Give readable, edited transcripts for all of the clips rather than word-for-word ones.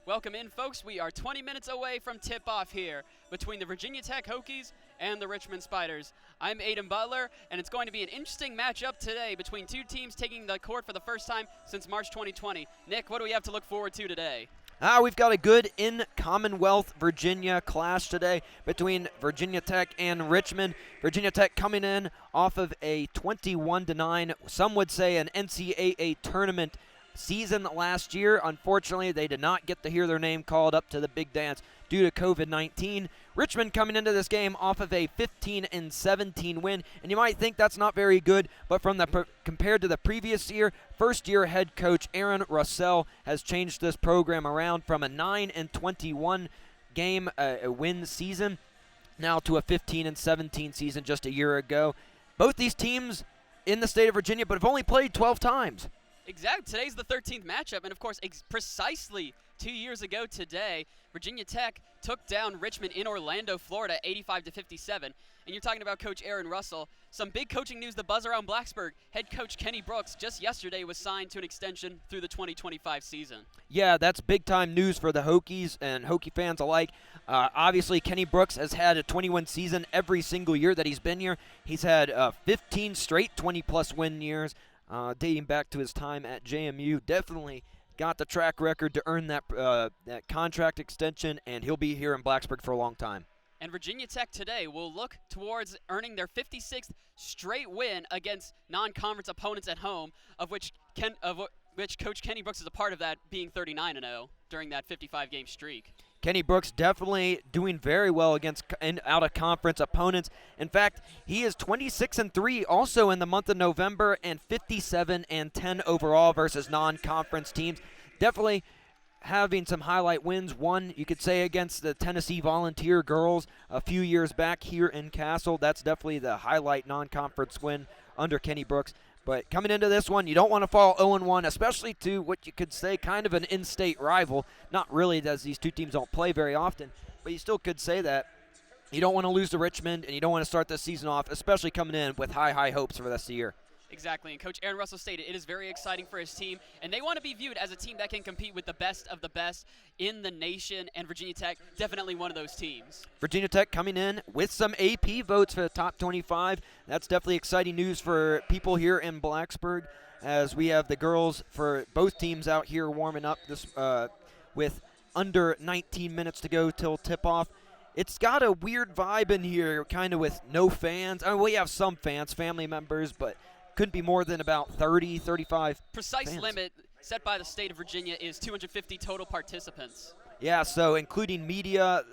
Welcome in, folks. We are 20 minutes away from tip-off here between the Virginia Tech Hokies and the Richmond Spiders. I'm Aiden Butler, and it's going to be an interesting matchup today between two teams taking the court for the first time since March 2020. Nick, what do we have to look forward to today? We've got a good in-Commonwealth Virginia clash today between Virginia Tech and Richmond. Virginia Tech coming in off of a 21-9, some would say an NCAA tournament season last year. Unfortunately, they did not get to hear their name called up to the big dance due to COVID-19. Richmond coming into this game off of a 15-17 win, and you might think that's not very good, but from the compared to the previous year, first-year head coach Aaron Russell has changed this program around from a 9-21 game win season now to a 15-17 season just a year ago. Both these teams in the state of Virginia, but have only played 12 times. Exactly. Today's the 13th matchup, and of course, precisely 2 years ago today, Virginia Tech took down Richmond in Orlando, Florida, 85-57. And you're talking about Coach Aaron Russell. Some big coaching news, the buzz around Blacksburg. Head coach Kenny Brooks just yesterday was signed to an extension through the 2025 season. Yeah, that's big-time news for the Hokies and Hokie fans alike. Obviously, Kenny Brooks has had a 21 season every single year that he's been here. He's had 15 straight 20-plus win years. Dating back to his time at JMU, definitely got the track record to earn that contract extension, and he'll be here in Blacksburg for a long time. And Virginia Tech today will look towards earning their 56th straight win against non-conference opponents at home, of which Coach Kenny Brooks is a part of that, being 39-0 during that 55-game streak. Kenny Brooks definitely doing very well against out-of-conference opponents. In fact, he is 26-3 also in the month of November and 57-10 overall versus non-conference teams. Definitely having some highlight wins. One, you could say, against the Tennessee Volunteer girls a few years back here in Cassell. That's definitely the highlight non-conference win under Kenny Brooks. But coming into this one, you don't want to fall 0-1, especially to what you could say kind of an in-state rival. Not really, as these two teams don't play very often, but you still could say that. You don't want to lose to Richmond, and you don't want to start this season off, especially coming in with high hopes for the rest of the year. Exactly, and Coach Aaron Russell stated it is very exciting for his team, and they want to be viewed as a team that can compete with the best of the best in the nation, and Virginia Tech definitely one of those teams. Virginia Tech coming in with some AP votes for the top 25. That's definitely exciting news for people here in Blacksburg, as we have the girls for both teams out here warming up this with under 19 minutes to go till tip-off. It's got a weird vibe in here, kind of with no fans. I mean, we have some fans, family members, but couldn't be more than about 30, 35 Precise fans. limit set by the state of Virginia is 250 total participants. Yeah, so including media,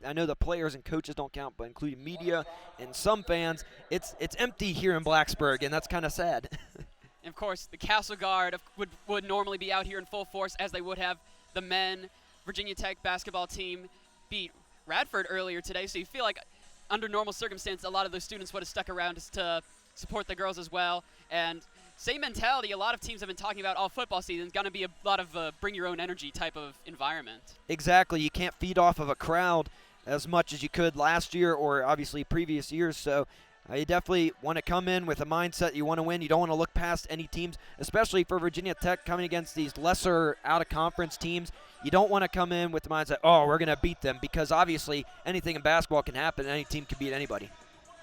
I know the players and coaches don't count, but including media and some fans, it's empty here in Blacksburg, and that's kind of sad. And of course, the Castle Guard would normally be out here in full force, as they would have the men. Virginia Tech basketball team beat Radford earlier today, so you feel like under normal circumstances, a lot of those students would have stuck around to support the girls as well. And same mentality a lot of teams have been talking about all football season. It's going to be a lot of bring your own energy type of environment. Exactly. You can't feed off of a crowd as much as you could last year or obviously previous years. So you definitely want to come in with a mindset you want to win. You don't want to look past any teams, especially for Virginia Tech coming against these lesser out-of-conference teams. You don't want to come in with the mindset, oh, we're going to beat them, because obviously anything in basketball can happen. Any team can beat anybody.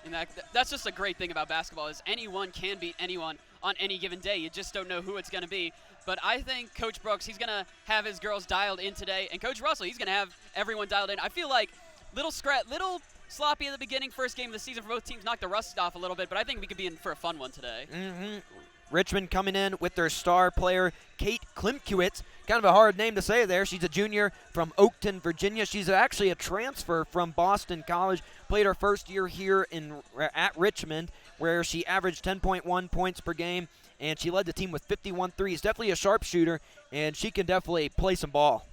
And that's just a great thing about basketball, is anyone can beat anyone on any given day. You just don't know who it's going to be. But I think Coach Brooks, he's going to have his girls dialed in today. And Coach Russell, he's going to have everyone dialed in. I feel like little sloppy at the beginning, first game of the season for both teams, knocked the rust off a little bit. But I think we could be in for a fun one today. Mm-hmm. Richmond coming in with their star player, Kate Klimkiewicz. Kind of a hard name to say there. She's a junior from Oakton, Virginia. She's actually a transfer from Boston College. Played her first year here at Richmond, where she averaged 10.1 points per game, and she led the team with 51 threes. Definitely a sharpshooter, and she can definitely play some ball.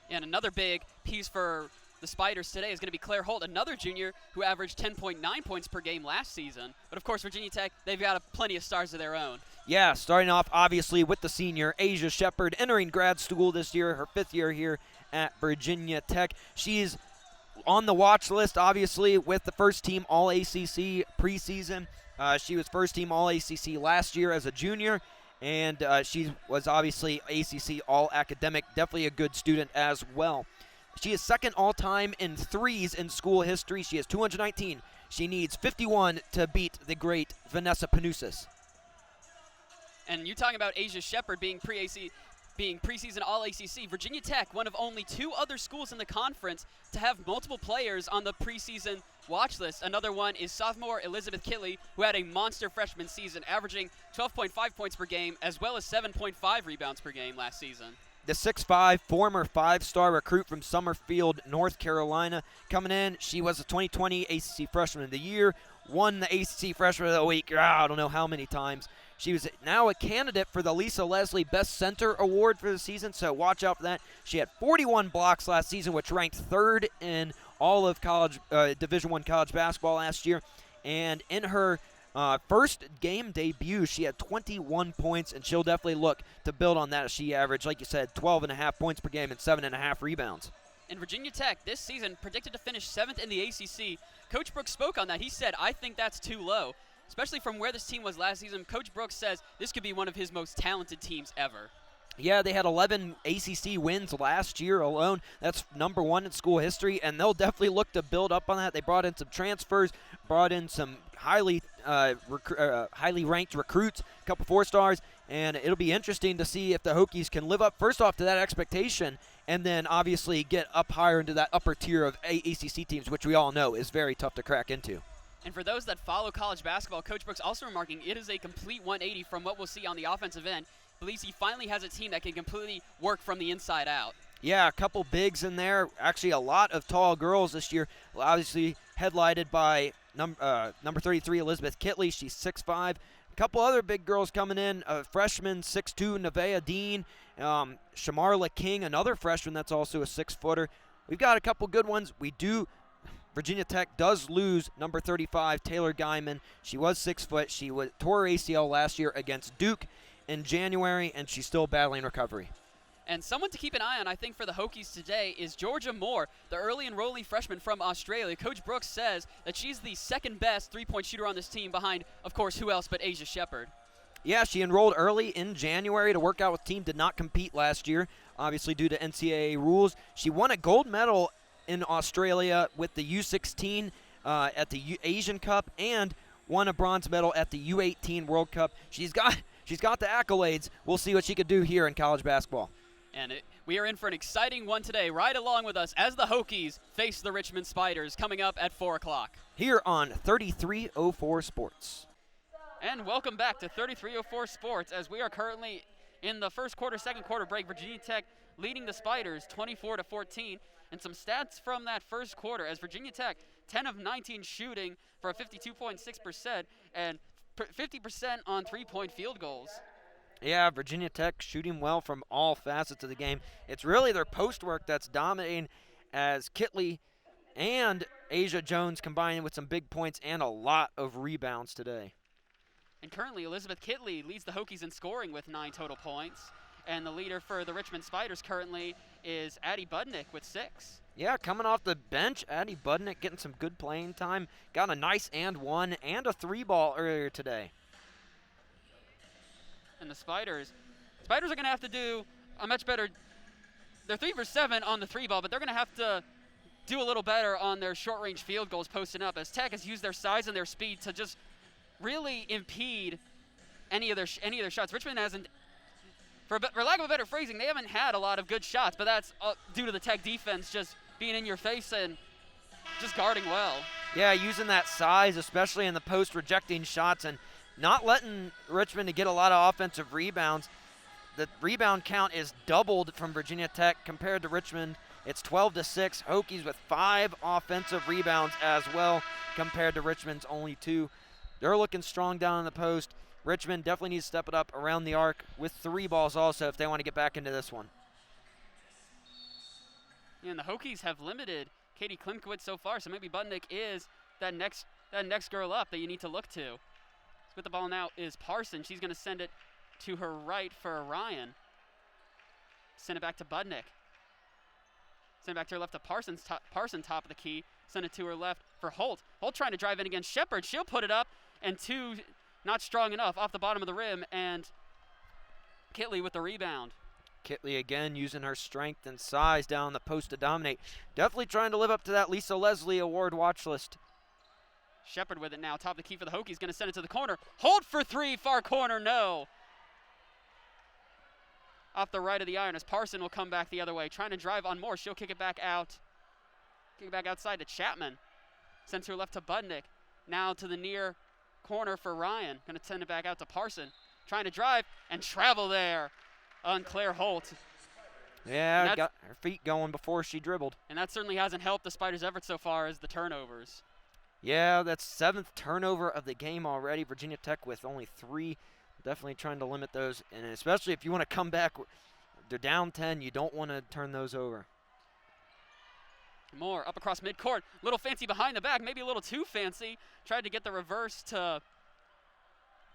And another big piece for the Spiders today is going to be Claire Holt, another junior who averaged 10.9 points per game last season. But, of course, Virginia Tech, they've got plenty of stars of their own. Yeah, starting off, obviously, with the senior, Asia Shepard, entering grad school this year, her 5th year here at Virginia Tech. She's on the watch list, obviously, with the first-team All-ACC preseason. She was first-team All-ACC last year as a junior, and she was obviously ACC All-Academic, definitely a good student as well. She is second all-time in threes in school history. She has 219. She needs 51 to beat the great Vanessa Panousis. And you're talking about Asia Shepherd being preseason All-ACC. Virginia Tech, one of only 2 other schools in the conference to have multiple players on the preseason watch list. Another one is sophomore Elizabeth Killey, who had a monster freshman season, averaging 12.5 points per game, as well as 7.5 rebounds per game last season. The 6'5", former 5-star recruit from Summerfield, North Carolina, coming in. She was the 2020 ACC Freshman of the Year, won the ACC Freshman of the Week, I don't know how many times. She was now a candidate for the Lisa Leslie Best Center Award for the season, so watch out for that. She had 41 blocks last season, which ranked 3rd in all of college Division I college basketball last year. And in her first game debut, she had 21 points, and she'll definitely look to build on that as she averaged, like you said, 12.5 points per game and 7.5 rebounds. And Virginia Tech this season predicted to finish 7th in the ACC. Coach Brooks spoke on that. He said, "I think that's too low." Especially from where this team was last season, Coach Brooks says this could be one of his most talented teams ever. Yeah, they had 11 ACC wins last year alone. That's number 1 in school history, and they'll definitely look to build up on that. They brought in some transfers, brought in some highly ranked recruits, a couple 4-stars, and it'll be interesting to see if the Hokies can live up, first off, to that expectation, and then obviously get up higher into that upper tier of ACC teams, which we all know is very tough to crack into. And for those that follow college basketball, Coach Brooks also remarking it is a complete 180 from what we'll see on the offensive end. Believes he finally has a team that can completely work from the inside out. Yeah, a couple bigs in there. Actually, a lot of tall girls this year. Obviously, headlighted by number 33, Elizabeth Keatley. She's 6'5". A couple other big girls coming in. Freshman, 6'2", Nevaeh Dean. Shamarla King, another freshman that's also a 6-footer. We've got a couple good ones. Virginia Tech does lose number 35, Taylor Guyman. She was 6 foot. She tore her ACL last year against Duke in January, and she's still battling recovery. And someone to keep an eye on, I think, for the Hokies today is Georgia Moore, the early enrollee freshman from Australia. Coach Brooks says that she's the second best three-point shooter on this team behind, of course, who else but Asia Shepherd. Yeah, she enrolled early in January to work out with the team, did not compete last year, obviously due to NCAA rules. She won a gold medal in Australia with the U16 at the Asian Cup, and won a bronze medal at the U18 World Cup. She's got the accolades. We'll see what she could do here in college basketball. And we are in for an exciting one today. Ride along with us as the Hokies face the Richmond Spiders coming up at 4 o'clock. Here on 3304 Sports. And welcome back to 3304 Sports as we are currently in the first quarter, second quarter break. Virginia Tech leading the Spiders 24-14. And some stats from that first quarter as Virginia Tech 10 of 19 shooting for a 52.6% and 50% on three-point field goals. Yeah, Virginia Tech shooting well from all facets of the game. It's really their post work that's dominating as Keatley and Asia Jones combining with some big points and a lot of rebounds today. And currently Elizabeth Keatley leads the Hokies in scoring with 9 total points. And the leader for the Richmond Spiders currently is Addie Budnick with 6. Yeah, coming off the bench, Addie Budnick getting some good playing time. Got a nice and one and a 3-ball earlier today. And the Spiders are going to have to do a much better. They're 3 for 7 on the 3-ball, but they're going to have to do a little better on their short-range field goals posting up, as Tech has used their size and their speed to just really impede any of their shots. Richmond hasn't. For lack of a better phrasing, they haven't had a lot of good shots, but that's due to the Tech defense just being in your face and just guarding well. Yeah, using that size, especially in the post, rejecting shots and not letting Richmond to get a lot of offensive rebounds. The rebound count is doubled from Virginia Tech compared to Richmond. It's 12-6. Hokies with 5 offensive rebounds as well compared to Richmond's only 2. They're looking strong down in the post. Richmond definitely needs to step it up around the arc with 3 balls also if they want to get back into this one. Yeah, and the Hokies have limited Katie Klimkowitz so far, so maybe Budnick is that next girl up that you need to look to. With the ball now is Parsons. She's going to send it to her right for Ryan. Send it back to Budnick. Send it back to her left to Parsons, top of the key. Send it to her left for Holt. Holt trying to drive in against Shepherd. She'll put it up, and 2 not strong enough off the bottom of the rim, and Keatley with the rebound. Keatley again using her strength and size down the post to dominate. Definitely trying to live up to that Lisa Leslie Award watch list. Shepard with it now, top of the key for the Hokies, going to send it to the corner. Holt for three, far corner, no. Off the right of the iron as Parsons will come back the other way, trying to drive on Moore. She'll kick it back out. Kick it back outside to Chapman. Sends her left to Budnick. Now to the near corner for Ryan. Going to send it back out to Parsons. Trying to drive and travel there on Claire Holt. Yeah, got her feet going before she dribbled. And that certainly hasn't helped the Spiders' efforts so far as the turnovers. Yeah, that's 7th turnover of the game already. Virginia Tech with only 3. Definitely trying to limit those. And especially if you want to come back, they're down 10. You don't want to turn those over. Moore up across midcourt. Little fancy behind the back, maybe a little too fancy. Tried to get the reverse to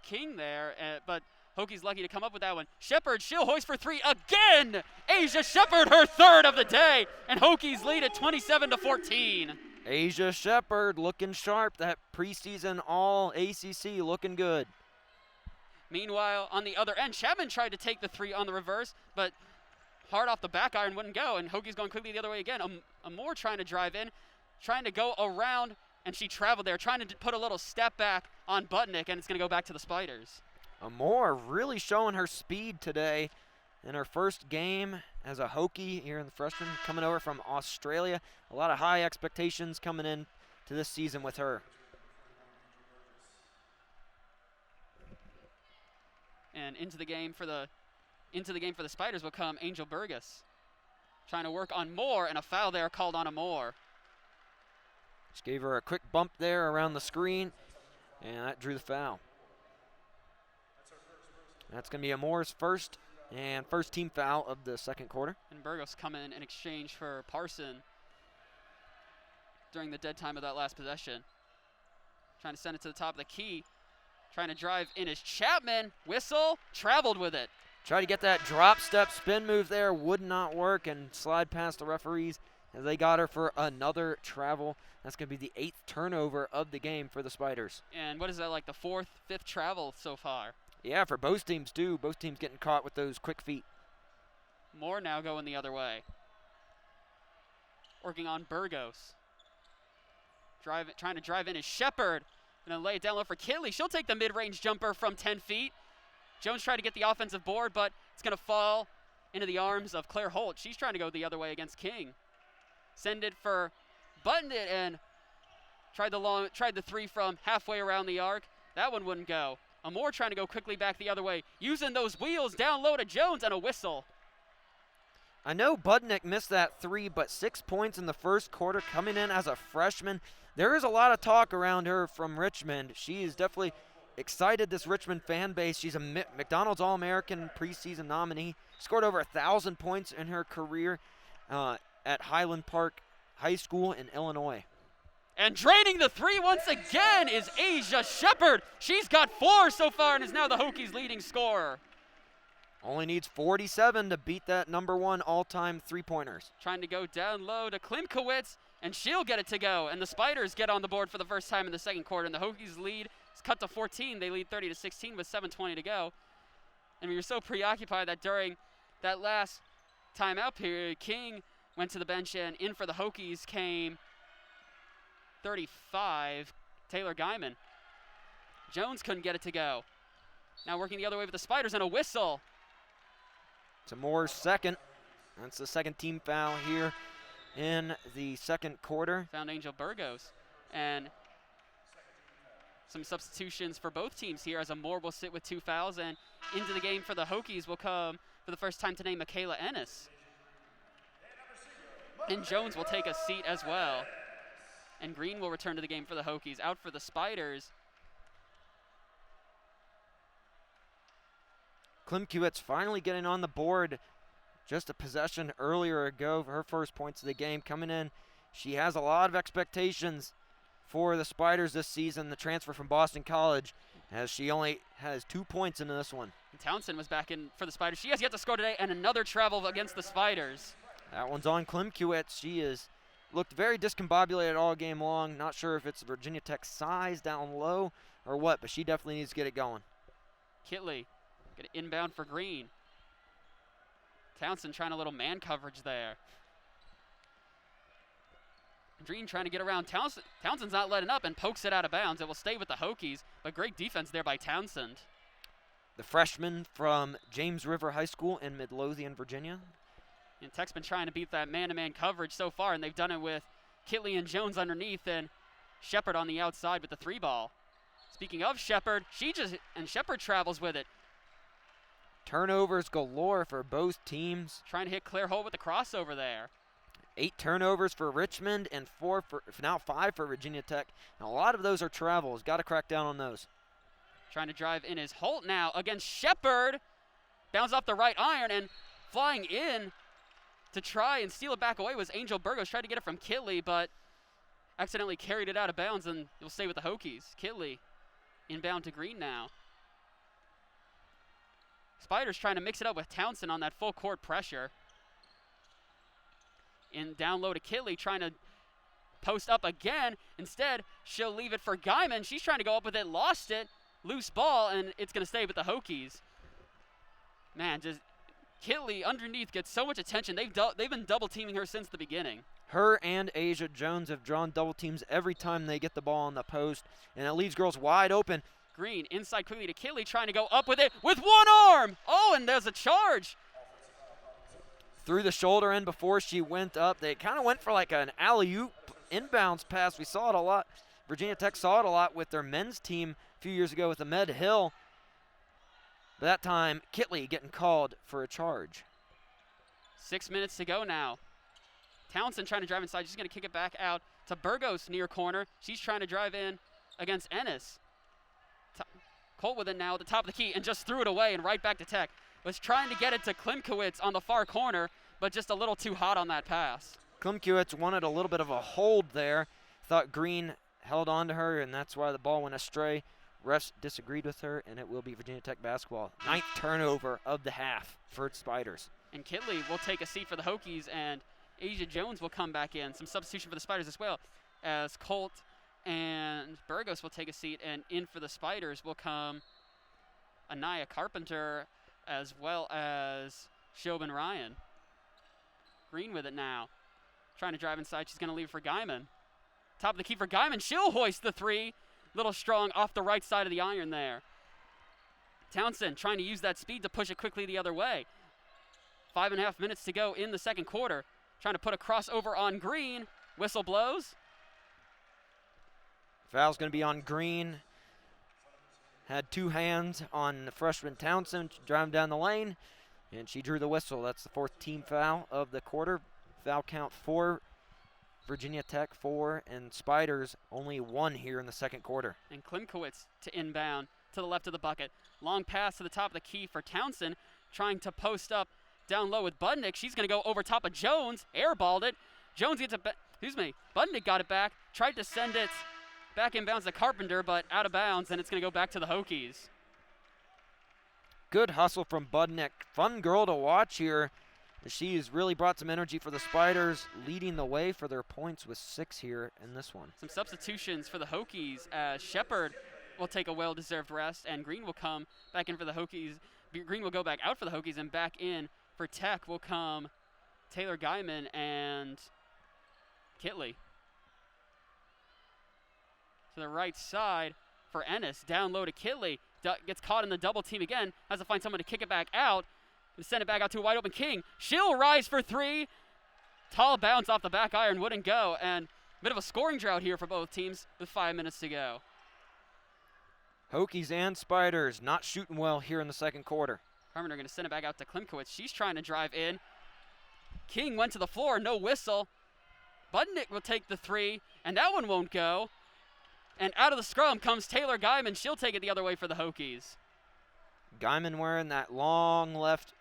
King there, but Hokies lucky to come up with that one. Shepard, she'll hoist for three again. Asia Shepard, her third of the day, and Hokies lead at 27-14. Asia Shepard looking sharp. That preseason all ACC looking good. Meanwhile, on the other end, Chapman tried to take the three on the reverse, but hard off the back iron wouldn't go, and Hokies going quickly the other way again. Moore trying to drive in, trying to go around, and she traveled there, trying to put a little step back on Budnick, and it's going to go back to the Spiders. Moore really showing her speed today in her first game as a Hokie here in the freshman, coming over from Australia. A lot of high expectations coming in to this season with her. And into the game for the Spiders will come Angel Burgess, trying to work on Moore, and a foul there called on a Moore. Just gave her a quick bump there around the screen, and that drew the foul. That's going to be a Moore's first and first team foul of the second quarter. And Burgos come in exchange for Parsons during the dead time of that last possession. Trying to send it to the top of the key. Trying to drive in is Chapman. Whistle, traveled with it. Try to get that drop step spin move there, would not work, and slide past the referees as they got her for another travel. That's going to be the 8th turnover of the game for the Spiders. And what is that, like the 4th, 5th travel so far? Yeah, for both teams too. Both teams getting caught with those quick feet. Moore now going the other way. Working on Burgos. Trying to drive in is Shepard. Going to lay it down low for Killey. She'll take the mid-range jumper from 10 feet. Jones tried to get the offensive board, but it's going to fall into the arms of Claire Holt. She's trying to go the other way against King. Send it for Buttoned it and tried the three from halfway around the arc. That one wouldn't go. Moore trying to go quickly back the other way, using those wheels down low to Jones, and a whistle. I know Budnick missed that 3, but 6 points in the first quarter coming in as a freshman. There is a lot of talk around her from Richmond. She is definitely excited, this Richmond fan base. She's a McDonald's All-American preseason nominee. Scored over 1,000 points in her career at Highland Park High School in Illinois. And draining the three once again is Asia Shepard. She's got 4 so far and is now the Hokies' leading scorer. Only needs 47 to beat that #1 all-time three-pointers. Trying to go down low to Klimkowitz, and she'll get it to go. And the Spiders get on the board for the first time in the second quarter. And the Hokies' lead is cut to 14. They lead 30-16 with 7:20 to go. And we were so preoccupied that during that last timeout period, King went to the bench, and in for the Hokies came 35, Taylor Guyman. Jones couldn't get it to go. Now working the other way with the Spiders, and a whistle. To Moore's second. That's the second team foul here in the second quarter. Found Angel Burgos. And some substitutions for both teams here as a Moore will sit with 2 fouls, and into the game for the Hokies will come for the first time today Michaela Ennis. And Jones will take a seat as well. And Green will return to the game for the Hokies. Out for the Spiders. Klimkowitz finally getting on the board. Just a possession earlier ago for her first points of the game coming in. She has a lot of expectations for the Spiders this season, the transfer from Boston College, as she only has 2 points in this one. And Townsend was back in for the Spiders. She has yet to score today, and another travel against the Spiders. That one's on Klimkowitz. She has looked very discombobulated all game long. Not sure if it's Virginia Tech size down low or what, but she definitely needs to get it going. Keatley, get it inbound for Green. Townsend trying a little man coverage there. Green trying to get around Townsend. Townsend's not letting up and pokes it out of bounds. It will stay with the Hokies, but great defense there by Townsend. The freshman from James River High School in Midlothian, Virginia. And Tech's been trying to beat that man-to-man coverage so far, and they've done it with Keatley and Jones underneath and Shepard on the outside with the 3-ball. Speaking of Shepard, Shepard travels with it. Turnovers galore for both teams. Trying to hit Claire Holt with the crossover there. 8 turnovers for Richmond and 5 for Virginia Tech. And a lot of those are travels. Got to crack down on those. Trying to drive in is Holt now against Shepard. Bounce off the right iron and flying in to try and steal it back away was Angel Burgos. Tried to get it from Killey, but accidentally carried it out of bounds, and it'll stay with the Hokies. Killey inbound to Green now. Spiders trying to mix it up with Townsend on that full court pressure. In down low to Killey, trying to post up again. Instead, she'll leave it for Guyman. She's trying to go up with it, lost it. Loose ball, and it's going to stay with the Hokies. Man, just Keatley underneath gets so much attention. They've been double teaming her since the beginning. Her and Asia Jones have drawn double teams every time they get the ball on the post, and it leaves girls wide open. Green inside quickly to Keatley, trying to go up with it with one arm. Oh, and there's a charge. Through the shoulder end before she went up. They kind of went for like an alley-oop inbounds pass. We saw it a lot. Virginia Tech saw it a lot with their men's team a few years ago with Ahmed Hill. But that time, Keatley getting called for a charge. 6 minutes to go now. Townsend trying to drive inside. She's going to kick it back out to Burgos near corner. She's trying to drive in against Ennis. Colt with it now at the top of the key and just threw it away and right back to Tech. Was trying to get it to Klimkowitz on the far corner, but just a little too hot on that pass. Klimkowitz wanted a little bit of a hold there. Thought Green held on to her, and that's why the ball went astray. Refs disagreed with her, and it will be Virginia Tech basketball. 9th turnover of the half for Spiders. And Keatley will take a seat for the Hokies, and Asia Jones will come back in. Some substitution for the Spiders as well, as Colt and Burgos will take a seat, and in for the Spiders will come Anaya Carpenter as well as Shobin Ryan. Green with it now. Trying to drive inside. She's going to leave it for Guyman. Top of the key for Guyman. She'll hoist the 3. Little strong off the right side of the iron there. Townsend trying to use that speed to push it quickly the other way. 5.5 minutes to go in the second quarter. Trying to put a crossover on Green. Whistle blows. Foul's going to be on Green. Had 2 hands on the freshman Townsend, driving down the lane, and she drew the whistle. That's the 4th team foul of the quarter. Foul count 4, Virginia Tech 4, and Spiders only 1 here in the second quarter. And Klimkowitz to inbound to the left of the bucket. Long pass to the top of the key for Townsend, trying to post up down low with Budnick. She's going to go over top of Jones, airballed it. Jones gets it back. Budnick got it back, tried to send it back inbounds to Carpenter, but out of bounds, and it's going to go back to the Hokies. Good hustle from Budnick. Fun girl to watch here. She's really brought some energy for the Spiders, leading the way for their points with 6 here in this one. Some substitutions for the Hokies as Shepard will take a well-deserved rest, and Green will come back in for the Hokies. Green will go back out for the Hokies, and back in for Tech will come Taylor Guyman and Keatley. To the right side for Ennis. Down low to Keatley. Gets caught in the double team again. Has to find someone to kick it back out. And send it back out to a wide open King. She'll rise for 3. Tall bounce off the back iron. Wouldn't go. And a bit of a scoring drought here for both teams with 5 minutes to go. Hokies and Spiders not shooting well here in the second quarter. Carpenter going to send it back out to Klimkowitz. She's trying to drive in. King went to the floor. No whistle. Budnick will take the 3. And that one won't go. And out of the scrum comes Taylor Guyman. She'll take it the other way for the Hokies. Guyman wearing that long left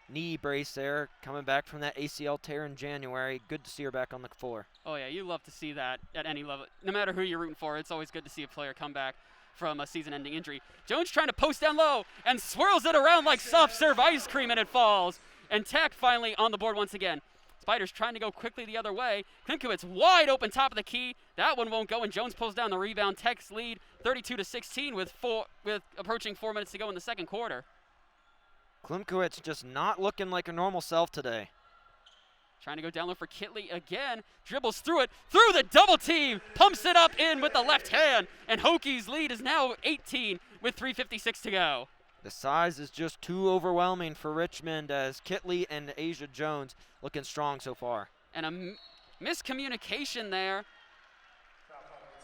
knee brace there, coming back from that ACL tear in January. Good to see her back on the floor. Oh, yeah, you love to see that at any level. No matter who you're rooting for, it's always good to see a player come back from a season-ending injury. Jones trying to post down low and swirls it around like soft serve ice cream, and it falls. And Tech finally on the board once again. Spiders trying to go quickly the other way. Klimkowitz wide open top of the key. That one won't go, and Jones pulls down the rebound. Tech's lead 32-16 with approaching 4 minutes to go in the second quarter. Klimkowitz just not looking like her normal self today. Trying to go down low for Keatley again. Dribbles through it, through the double team. Pumps it up in with the left hand. And Hokies lead is now 18 with 3:56 to go. The size is just too overwhelming for Richmond as Keatley and Asia Jones looking strong so far. And a miscommunication there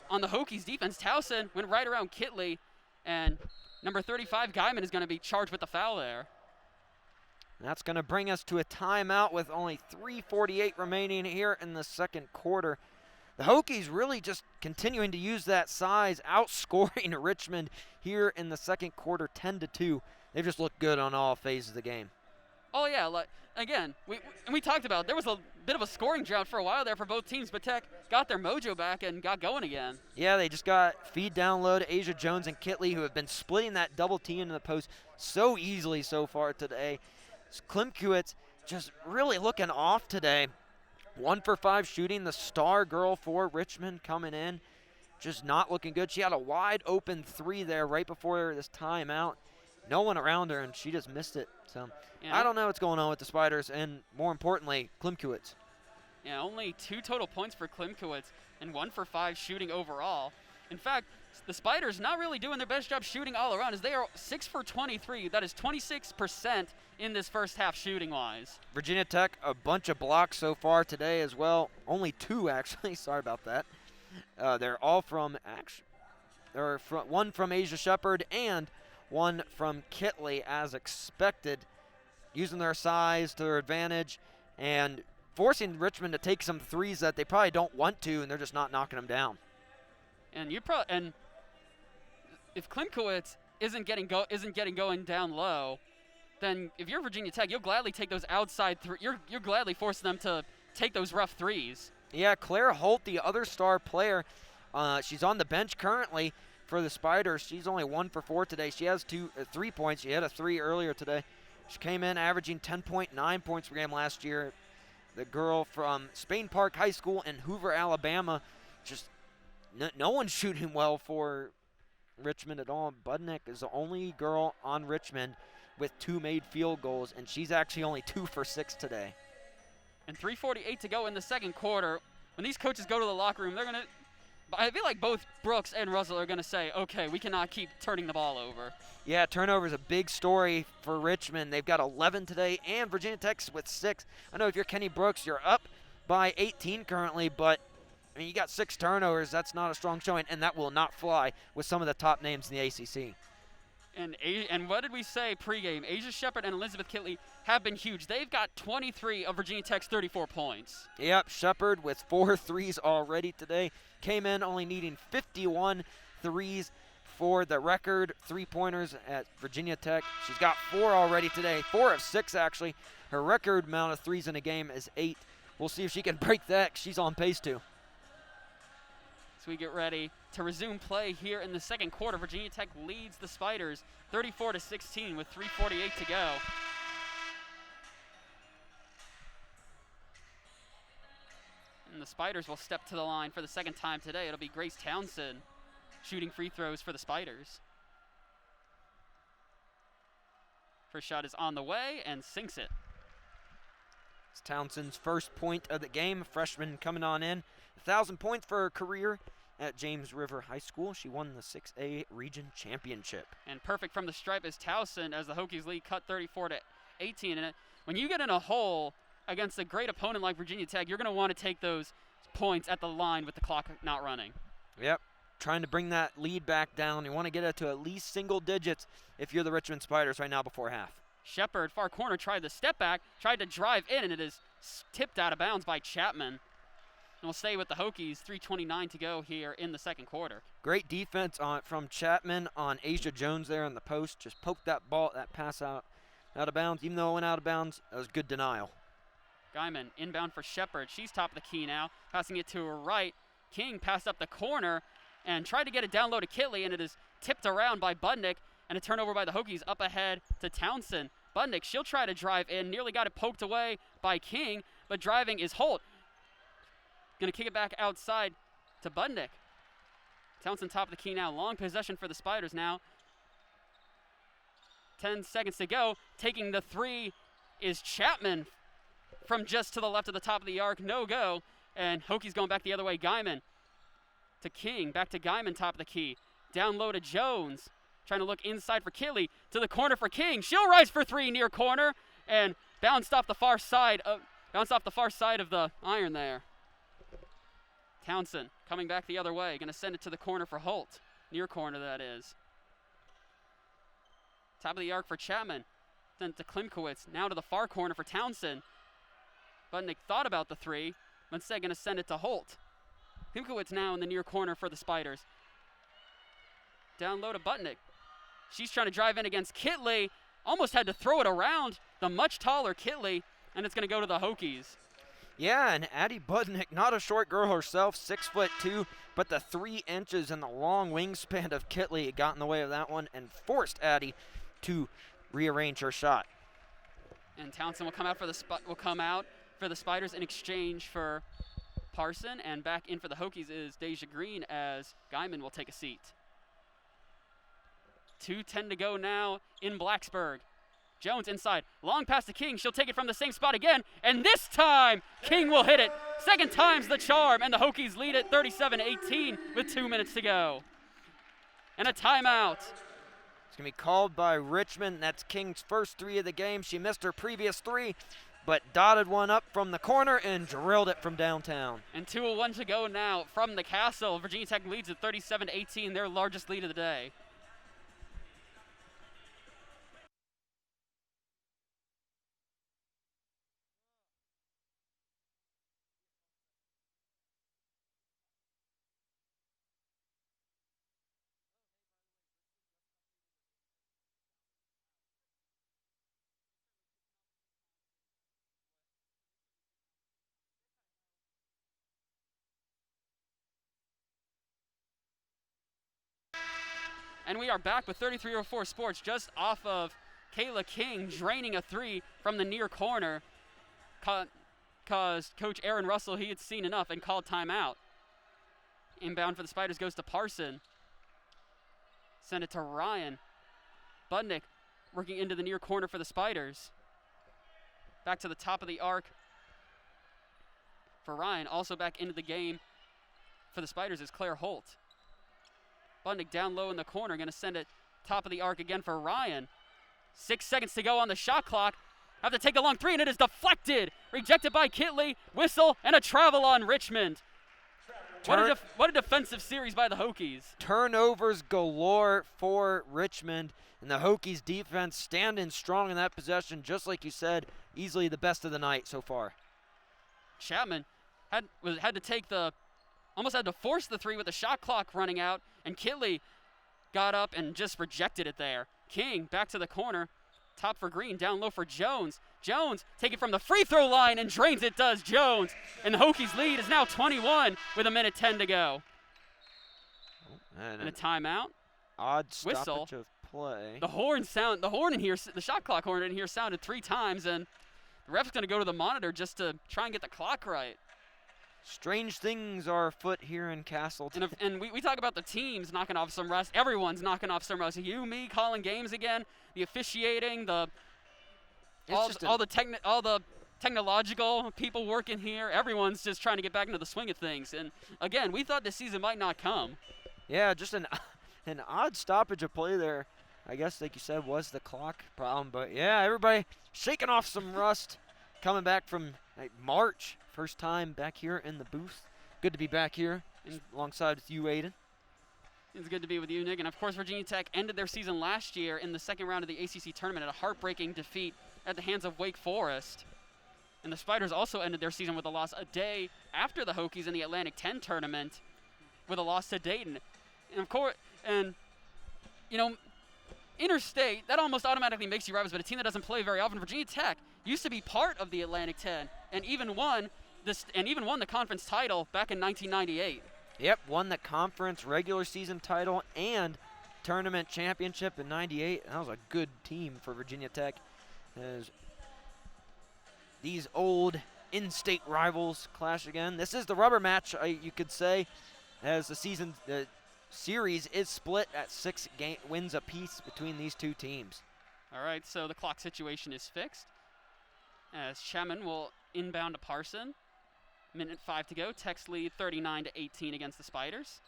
on the Hokies defense. Towson went right around Keatley, and number 35, Guyman, is going to be charged with the foul there. That's going to bring us to a timeout with only 3:48 remaining here in the second quarter. The Hokies really just continuing to use that size, outscoring Richmond here in the second quarter 10-2. They've just looked good on all phases of the game. Oh, yeah. Again, we talked about there was a bit of a scoring drought for a while there for both teams, but Tech got their mojo back and got going again. Yeah, they just got feed down low to Asia Jones and Keatley, who have been splitting that double team in the post so easily so far today. Klimkowitz just really looking off today. 1 for 5 shooting, the star girl for Richmond coming in. Just not looking good. She had a wide open 3 there right before this timeout. No one around her, and she just missed it. So yeah. I don't know what's going on with the Spiders, and more importantly, Klimkowitz. Yeah, only 2 total points for Klimkowitz and 1 for 5 shooting overall. In fact, the Spiders not really doing their best job shooting all around as they are 6 for 23. That is 26% in this first half shooting-wise. Virginia Tech, a bunch of blocks so far today as well. Only 2, actually. Sorry about that. They're all from one from Asia Shepherd and one from Keatley, as expected, using their size to their advantage and forcing Richmond to take some threes that they probably don't want to, and they're just not knocking them down. And if Klimkowitz isn't getting going down low, then if you're Virginia Tech, you'll gladly take those outside you're gladly forcing them to take those rough threes. Yeah, Claire Holt, the other star player, she's on the bench currently for the Spiders. She's only 1 for 4 today. She has 3 points. She had a 3 earlier today. She came in averaging 10.9 points per game last year. The girl from Spain Park High School in Hoover, Alabama, just no one's shooting well for Richmond at all. Budnick is the only girl on Richmond with 2 made field goals, and she's actually only 2 for 6 today. And 3:48 to go in the second quarter. When these coaches go to the locker room, I feel like both Brooks and Russell are going to say, okay, we cannot keep turning the ball over. Yeah, turnover is a big story for Richmond. They've got 11 today, and Virginia Tech's with 6. I know if you're Kenny Brooks, you're up by 18 currently, but I mean, you got 6 turnovers. That's not a strong showing, and that will not fly with some of the top names in the ACC. And what did we say pregame? Asia Shepherd and Elizabeth Keatley have been huge. They've got 23 of Virginia Tech's 34 points. Yep, Shepherd with 4 threes already today. Came in only needing 51 threes for the record 3-pointers at Virginia Tech. She's got 4 already today, 4 of 6 actually. Her record amount of threes in a game is 8. We'll see if she can break that. She's on pace to. So we get ready to resume play here in the second quarter. Virginia Tech leads the Spiders 34-16 with 3:48 to go. And the Spiders will step to the line for the second time today. It'll be Grace Townsend shooting free throws for the Spiders. First shot is on the way and sinks it. It's Townsend's first point of the game. Freshman coming on in. 1,000 points for her career at James River High School. She won the 6A region championship. And perfect from the stripe is Towson as the Hokies lead cut 34-18. And when you get in a hole against a great opponent like Virginia Tech, you're going to want to take those points at the line with the clock not running. Yep, trying to bring that lead back down. You want to get it to at least single digits if you're the Richmond Spiders right now before half. Shepherd, far corner, tried the step back, tried to drive in, and it is tipped out of bounds by Chapman. And we'll stay with the Hokies, 3:29 to go here in the second quarter. Great defense from Chapman on Asia Jones there in the post. Just poked that pass out of bounds. Even though it went out of bounds, that was good denial. Guyman inbound for Shepherd. She's top of the key now, passing it to her right. King passed up the corner and tried to get it down low to Keatley, and it is tipped around by Budnick, and a turnover by the Hokies up ahead to Townsend. Budnick, she'll try to drive in, nearly got it poked away by King, but driving is Holt. Going to kick it back outside to Budnick. Townsend top of the key now. Long possession for the Spiders now. 10 seconds to go. Taking the three is Chapman from just to the left of the top of the arc. No go. And Hokies going back the other way. Guyman to King. Back to Guyman, top of the key. Down low to Jones. Trying to look inside for Killey. To the corner for King. She'll rise for three near corner. And bounced off the far side of the iron there. Townsend coming back the other way. Going to send it to the corner for Holt. Near corner, that is. Top of the arc for Chapman. Then to Klimkowitz. Now to the far corner for Townsend. Budnick thought about the three. But instead going to send it to Holt. Klimkowitz now in the near corner for the Spiders. Down low to Budnick. She's trying to drive in against Keatley. Almost had to throw it around the much taller Keatley. And it's going to go to the Hokies. Yeah, and Addie Budnick, not a short girl herself, 6'2", but the 3 inches and the long wingspan of Keatley got in the way of that one and forced Addie to rearrange her shot. And Townsend will come out for the Spiders in exchange for Parson, and back in for the Hokies is Deja Green as Guyman will take a seat. 2:10 to go now in Blacksburg. Jones inside, long pass to King. She'll take it from the same spot again, and this time King will hit it. Second time's the charm, and the Hokies lead it 37-18 with 2 minutes to go. And a timeout. It's going to be called by Richmond. That's King's first 3 of the game. She missed her previous 3, but dotted one up from the corner and drilled it from downtown. And 2:01 to go now from the Castle. Virginia Tech leads at 37-18, their largest lead of the day. And we are back with 3304 Sports just off of Kayla King draining a 3 from the near corner. Caused Coach Aaron Russell, he had seen enough and called timeout. Inbound for the Spiders goes to Parson. Send it to Ryan. Budnick working into the near corner for the Spiders. Back to the top of the arc for Ryan. Also back into the game for the Spiders is Claire Holt. Budnick down low in the corner, going to send it top of the arc again for Ryan. 6 seconds to go on the shot clock. Have to take a long 3, and it is deflected. Rejected by Keatley. Whistle, and a travel on Richmond. What a defensive series by the Hokies. Turnovers galore for Richmond, and the Hokies defense standing strong in that possession, just like you said, easily the best of the night so far. Chapman had to take almost had to force the 3 with the shot clock running out, and Keatley got up and just rejected it there. King back to the corner, top for Green, down low for Jones. Jones taking from the free throw line and drains it, does Jones. And the Hokies lead is now 21 with 1:10 to go. And a timeout. Odd Whistle. stoppage of play. The horn in here, the shot clock horn in here sounded 3 times, and the ref's going to go to the monitor just to try and get the clock right. Strange things are afoot here in Cassell. And we talk about the teams knocking off some rust. Everyone's knocking off some rust. You, me, calling games again, the officiating, all the technological people working here. Everyone's just trying to get back into the swing of things. And again, we thought this season might not come. Yeah, just an odd stoppage of play there. I guess, like you said, was the clock problem. But yeah, everybody shaking off some rust, coming back from March. First time back here in the booth. Good to be back here alongside with you, Aiden. It's good to be with you, Nick. And, of course, Virginia Tech ended their season last year in the second round of the ACC tournament at a heartbreaking defeat at the hands of Wake Forest. And the Spiders also ended their season with a loss a day after the Hokies in the Atlantic 10 tournament with a loss to Dayton. And, of course, interstate, that almost automatically makes you rivals, but a team that doesn't play very often. Virginia Tech used to be part of the Atlantic 10 and even won the conference title back in 1998. Yep, won the conference regular season title and tournament championship in 98. That was a good team for Virginia Tech. As these old in-state rivals clash again. This is the rubber match, you could say, as the series is split at 6 wins apiece between these two teams. All right, so the clock situation is fixed as Chapman will inbound to Parson. Minute 5 to go. Tech's lead 39-18 against the Spiders.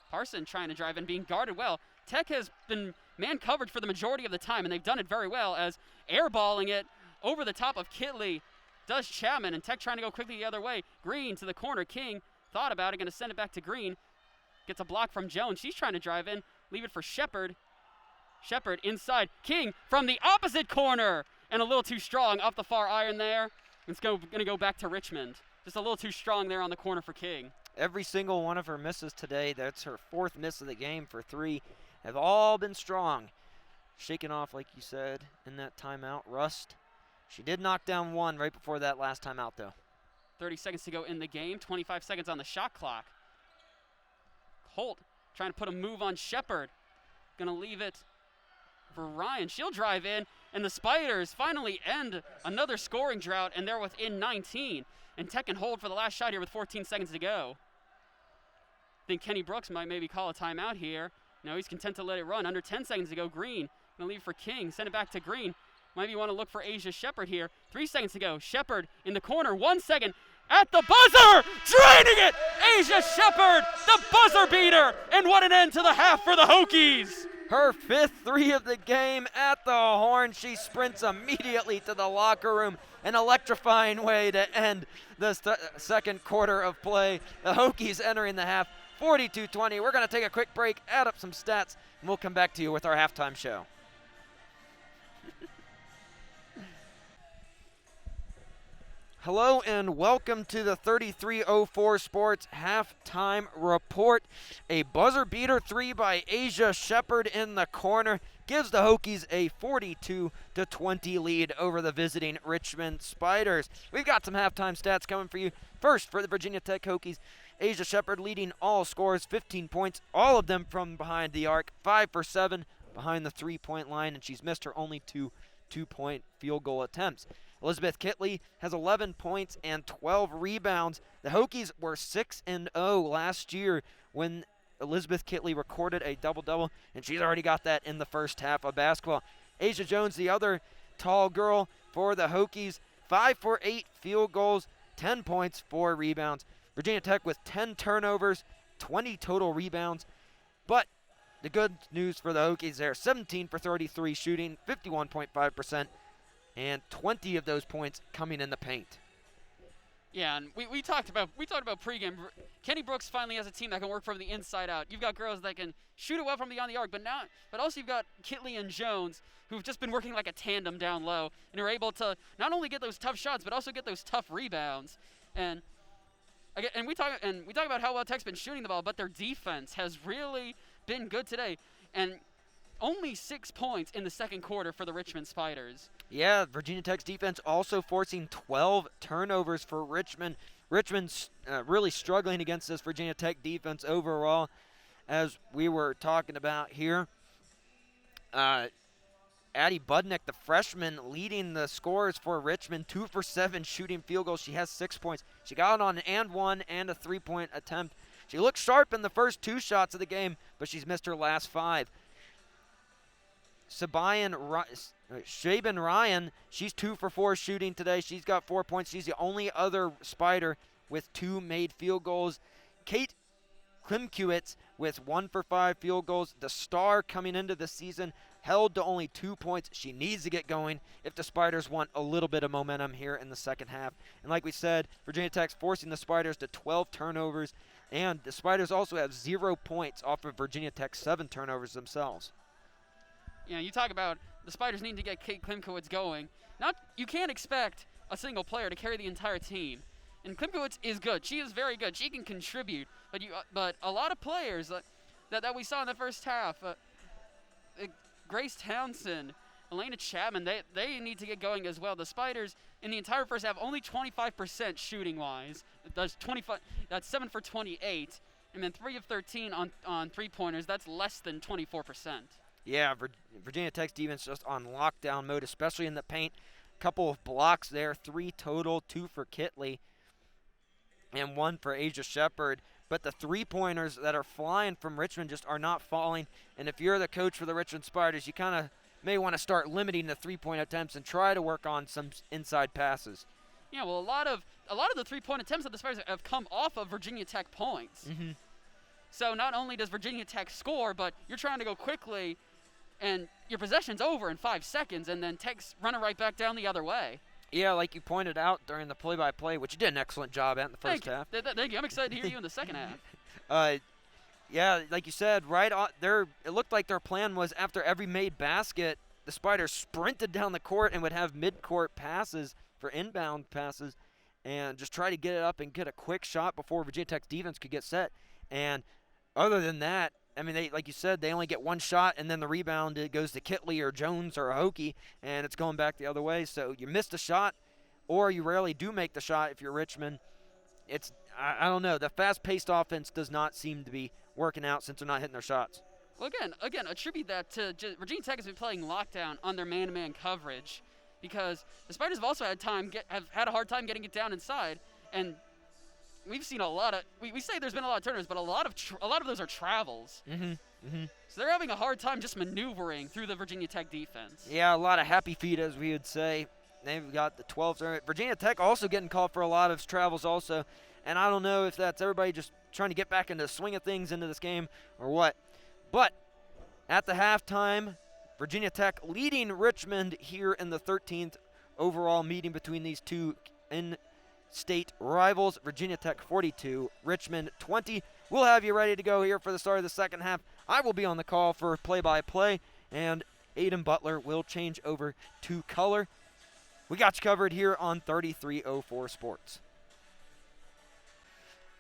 Parson trying to drive in, being guarded well. Tech has been man covered for the majority of the time, and they've done it very well as airballing it over the top of Keatley does Chapman, and Tech trying to go quickly the other way. Green to the corner. King thought about it, going to send it back to Green. Gets a block from Jones. She's trying to drive in. Leave it for Shepard. Shepard inside. King from the opposite corner. And a little too strong off the far iron there. It's going to go back to Richmond. Just a little too strong there on the corner for King. Every single one of her misses today, that's her 4th miss of the game for 3, have all been strong. Shaken off, like you said, in that timeout. Rust. She did knock down 1 right before that last timeout, though. 30 seconds to go in the game. 25 seconds on the shot clock. Holt trying to put a move on Shepard. Going to leave it for Ryan. She'll drive in, and the Spiders finally end another scoring drought, and they're within 19. And Tech can hold for the last shot here with 14 seconds to go. I think Kenny Brooks might maybe call a timeout here. No, he's content to let it run. Under 10 seconds to go. Green going to leave for King. Send it back to Green. Might be want to look for Asia Shepard here. 3 seconds to go. Shepard in the corner. 1 second. At the buzzer! Draining it! Asia Shepard, the buzzer beater! And what an end to the half for the Hokies! Her 5th 3 of the game at the horn. She sprints immediately to the locker room. An electrifying way to end the second quarter of play. The Hokies entering the half 42-20. We're going to take a quick break, add up some stats, and we'll come back to you with our halftime show. Hello and welcome to the 3304 Sports Halftime Report. A buzzer beater 3 by Asia Shepard in the corner gives the Hokies a 42-20 lead over the visiting Richmond Spiders. We've got some halftime stats coming for you. First, for the Virginia Tech Hokies, Asia Shepard leading all scores, 15 points, all of them from behind the arc, 5 for 7 behind the 3-point line, and she's missed her only 2 two-point field goal attempts. Elizabeth Keatley has 11 points and 12 rebounds. The Hokies were 6-0 last year when Elizabeth Keatley recorded a double-double, and she's already got that in the first half of basketball. Asia Jones, the other tall girl for the Hokies, 5 for 8 field goals, 10 points, 4 rebounds. Virginia Tech with 10 turnovers, 20 total rebounds. But the good news for the Hokies there, 17 for 33 shooting, 51.5%. And 20 of those points coming in the paint. Yeah, and we talked about pregame. Kenny Brooks finally has a team that can work from the inside out. You've got girls that can shoot it well from beyond the arc, but also you've got Keatley and Jones who've just been working like a tandem down low and are able to not only get those tough shots but also get those tough rebounds. And we talk about how well Tech's been shooting the ball, but their defense has really been good today. And only 6 points in the second quarter for the Richmond Spiders. Yeah, Virginia Tech's defense also forcing 12 turnovers for Richmond. Richmond's really struggling against this Virginia Tech defense overall, as we were talking about here. Addie Budnick, the freshman, leading the scores for Richmond, 2 for 7 shooting field goals. She has 6 points. She got on an and one and a 3-point attempt. She looked sharp in the first 2 shots of the game, but she's missed her last 5. Shaban Ryan, she's 2 for 4 shooting today. She's got 4 points. She's the only other Spider with 2 made field goals. Kate Klimkiewicz with 1 for 5 field goals. The star coming into the season, held to only 2 points. She needs to get going if the Spiders want a little bit of momentum here in the second half. And like we said, Virginia Tech's forcing the Spiders to 12 turnovers. And the Spiders also have 0 points off of Virginia Tech's 7 turnovers themselves. You know, you talk about the Spiders need to get Kate Klimkiewicz going. You can't expect a single player to carry the entire team. And Klimkiewicz is good. She is very good. She can contribute. But a lot of players that we saw in the first half, Grace Townsend, Elena Chapman, they need to get going as well. The Spiders in the entire first half only 25% shooting wise. That's 7 for 28, and then 3 of 13 on 3-pointers. That's less than 24%. Yeah, Virginia Tech's defense just on lockdown mode, especially in the paint. Couple of blocks there, 3 total, 2 for Keatley and 1 for Asia Shepard. But the 3-pointers that are flying from Richmond just are not falling. And if you're the coach for the Richmond Spiders, you kind of may want to start limiting the three-point attempts and try to work on some inside passes. Yeah, well, a lot of the three-point attempts that the Spiders have come off of Virginia Tech points. Mm-hmm. So not only does Virginia Tech score, but you're trying to go quickly, and your possession's over in 5 seconds, and then Tech's running right back down the other way. Yeah, like you pointed out during the play-by-play, which you did an excellent job at in the first half. Thank you. I'm excited to hear you in the second half. Yeah, like you said, right on there. It looked like their plan was after every made basket, the Spiders sprinted down the court and would have mid-court passes for inbound passes, and just try to get it up and get a quick shot before Virginia Tech's defense could get set. And other than that, I mean, like you said, they only get one shot, and then the rebound it goes to Keatley or Jones or Hokie, and it's going back the other way. So you missed a shot, or you rarely do make the shot if you're Richmond. I don't know. The fast-paced offense does not seem to be working out since they're not hitting their shots. Well, again, attribute that to Virginia Tech has been playing lockdown on their man-to-man coverage, because the Spiders have also have had a hard time getting it down inside, and we've seen a lot of. We say there's been a lot of turnovers, but a lot of those are travels. Mm-hmm. So they're having a hard time just maneuvering through the Virginia Tech defense. Yeah, a lot of happy feet, as we would say. They've got the 12s. Virginia Tech also getting called for a lot of travels also, and I don't know if that's everybody just trying to get back into the swing of things into this game or what. But at the halftime, Virginia Tech leading Richmond here in the 13th overall meeting between these two in-state rivals. Virginia Tech 42, Richmond 20. We'll have you ready to go here for the start of the second half. I will be on the call for play-by-play, and Aiden Butler will change over to color. We got you covered here on 3304 Sports.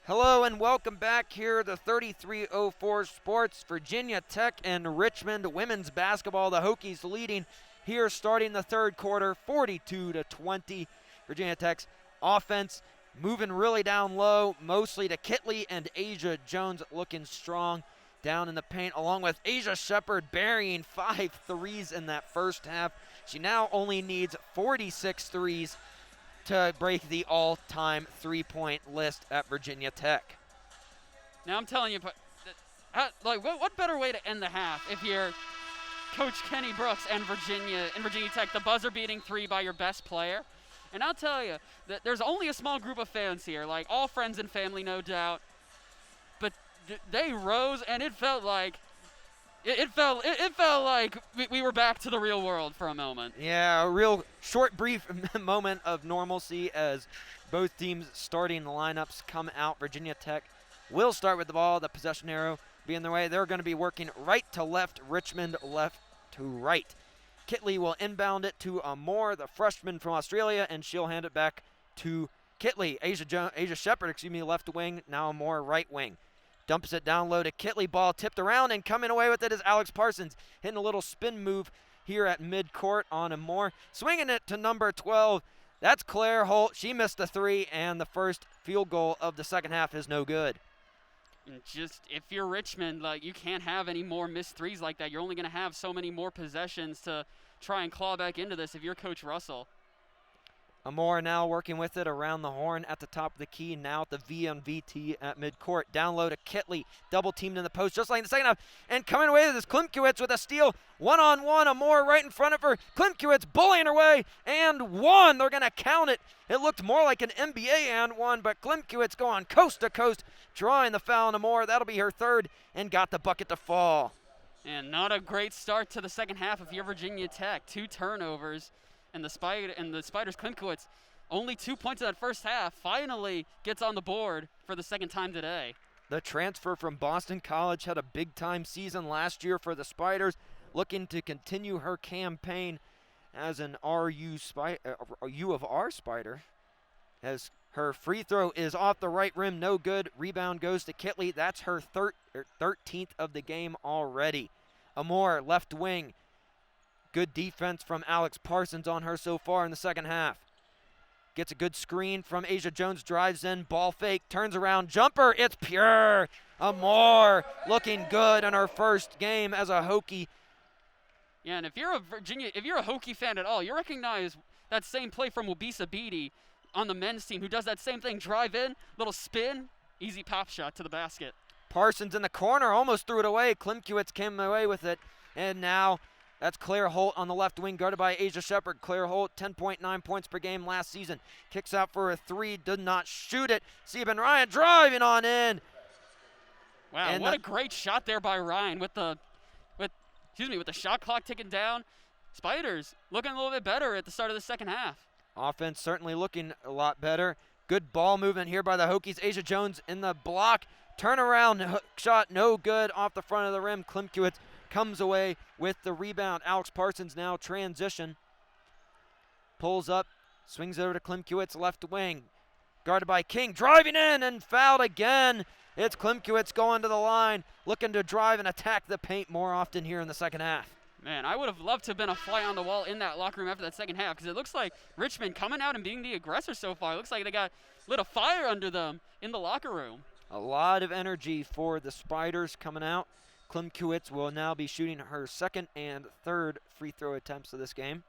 Hello and welcome back here to 3304 Sports. Virginia Tech and Richmond women's basketball. The Hokies leading here starting the third quarter, 42-20. Virginia Tech's offense moving really down low, mostly to Keatley and Asia Jones looking strong down in the paint, along with Asia Shepard burying 5 threes in that first half. She now only needs 46 threes to break the all-time three-point list at Virginia Tech. Now I'm telling you, what better way to end the half if you're Coach Kenny Brooks and Virginia Tech, the buzzer-beating three by your best player. And I'll tell you that there's only a small group of fans here, like all friends and family, no doubt. But they rose, and it felt like we were back to the real world for a moment. Yeah, a real short, brief moment of normalcy as both teams' starting lineups come out. Virginia Tech will start with the ball, the possession arrow being their way. They're going to be working right to left, Richmond left to right. Keatley will inbound it to Moore, the freshman from Australia, and she'll hand it back to Keatley. Asia Shepard, left wing, now Moore right wing. Dumps it down low to Keatley. Ball tipped around, and coming away with it is Alex Parsons, hitting a little spin move here at midcourt on Moore. Swinging it to number 12. That's Claire Holt. She missed a three, and the first field goal of the second half is no good. And just if you're Richmond, you can't have any more missed threes like that. You're only going to have so many more possessions to try and claw back into this if you're Coach Russell. Moore now working with it around the horn at the top of the key. Now at the V on VT at midcourt. Down low to Keatley. Double teamed in the post just like in the second half. And coming away with this Klimkiewicz with a steal. One-on-one. Moore right in front of her. Klimkiewicz bullying her way. And one. They're going to count it. It looked more like an NBA and one, but Klimkiewicz going coast to coast, drawing the foul on Moore. That'll be her third and got the bucket to fall. And not a great start to the second half if you're Virginia Tech. 2 turnovers. And the Spiders' Klimkiewicz, only 2 points in that first half, finally gets on the board for the second time today. The transfer from Boston College had a big-time season last year for the Spiders, looking to continue her campaign as an U of R Spider. As her free throw is off the right rim, no good. Rebound goes to Keatley. That's her 13th of the game already. Moore, left wing. Good defense from Alex Parsons on her so far in the second half. Gets a good screen from Asia Jones, drives in, ball fake, turns around, jumper, it's pure. Moore looking good in her first game as a Hokie. Yeah, and if you're a Hokie fan at all, you recognize that same play from Wabisa Beatty on the men's team, who does that same thing, drive in, little spin, easy pop shot to the basket. Parsons in the corner, almost threw it away. Klimkiewicz came away with it, and now That's Claire Holt on the left wing, guarded by Asia Shepard. Claire Holt, 10.9 points per game last season. Kicks out for a three, did not shoot it. Sieben Ryan driving on in. Wow, and what a great shot there by Ryan with the shot clock ticking down. Spiders looking a little bit better at the start of the second half. Offense certainly looking a lot better. Good ball movement here by the Hokies. Asia Jones in the block. Turnaround hook shot, no good off the front of the rim. Klimkiewicz comes away with the rebound. Alex Parsons now transition. Pulls up, swings over to Klimkiewicz, left wing. Guarded by King, driving in and fouled again. It's Klimkiewicz going to the line, looking to drive and attack the paint more often here in the second half. Man, I would have loved to have been a fly on the wall in that locker room after that second half, because it looks like Richmond coming out and being the aggressor so far. It looks like they got lit a fire under them in the locker room. A lot of energy for the Spiders coming out. Klimkiewicz will now be shooting her second and third free throw attempts of this game.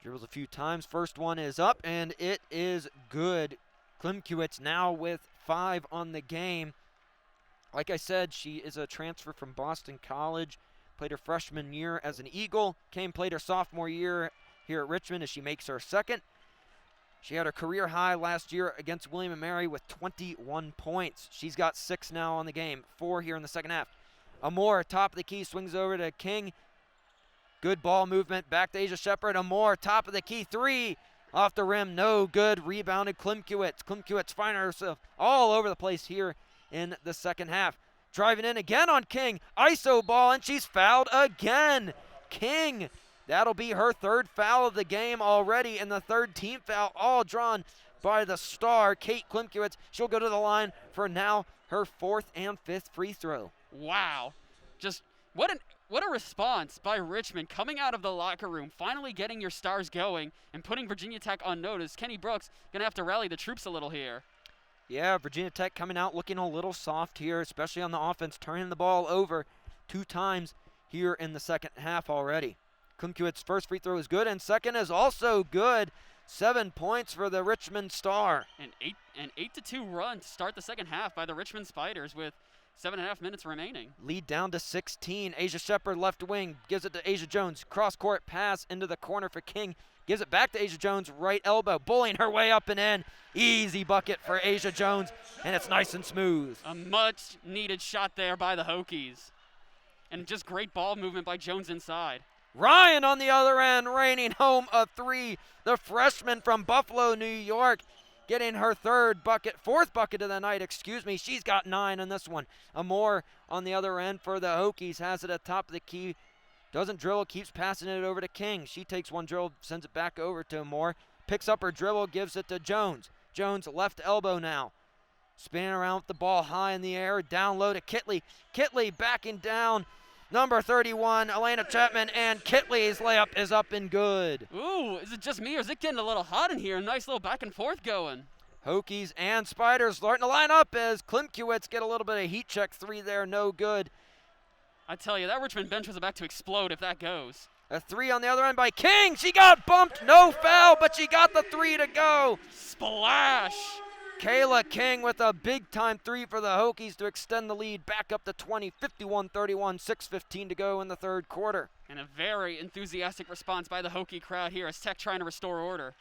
Dribbles a few times. First one is up, and it is good. Klimkiewicz now with 5 on the game. Like I said, she is a transfer from Boston College. Played her freshman year as an Eagle. Played her sophomore year here at Richmond as she makes her second. She had her career high last year against William & Mary with 21 points. She's got 6 now on the game, 4 here in the second half. Amore, top of the key, swings over to King. Good ball movement, back to Asia Shepard. Amore, top of the key, 3 off the rim, no good. Rebounded Klimkiewicz. Klimkiewicz finding herself all over the place here in the second half. Driving in again on King. ISO ball, and she's fouled again. King, that'll be her 3rd foul of the game already, and the 3rd team foul, all drawn by the star, Kate Klimkiewicz. She'll go to the line for now her 4th and 5th free throw. Wow. Just what a response by Richmond coming out of the locker room, finally getting your stars going and putting Virginia Tech on notice. Kenny Brooks going to have to rally the troops a little here. Yeah, Virginia Tech coming out looking a little soft here, especially on the offense, turning the ball over 2 times here in the second half already. Klimkiewicz's first free throw is good, and second is also good. 7 points for the Richmond Star. An 8-2 run to start the second half by the Richmond Spiders with 7.5 minutes remaining. Lead down to 16. Asia Shepard left wing, gives it to Asia Jones. Cross-court pass into the corner for King. Gives it back to Asia Jones, right elbow, bullying her way up and in. Easy bucket for Asia Jones, and it's nice and smooth. A much-needed shot there by the Hokies. And just great ball movement by Jones inside. Ryan on the other end, raining home a 3. The freshman from Buffalo, New York, getting her 4th bucket of the night, She's got 9 on this one. Amore on the other end for the Hokies, has it at top of the key. Doesn't dribble, keeps passing it over to King. She takes one dribble, sends it back over to Amore. Picks up her dribble, gives it to Jones. Jones left elbow now. Spinning around with the ball high in the air, down low to Keatley. Keatley backing down. Number 31, Elena Chapman, and Keatley's layup is up and good. Ooh, is it just me or is it getting a little hot in here? Nice little back and forth going. Hokies and Spiders starting to line up as Klimkiewicz get a little bit of heat check 3 there, no good. I tell you, that Richmond bench was about to explode if that goes. A 3 on the other end by King. She got bumped, no foul, but she got the 3 to go. Splash. Kayla King with a big-time 3 for the Hokies to extend the lead back up to 20, 51-31, 6:15 to go in the 3rd quarter. And a very enthusiastic response by the Hokie crowd here as Tech trying to restore order.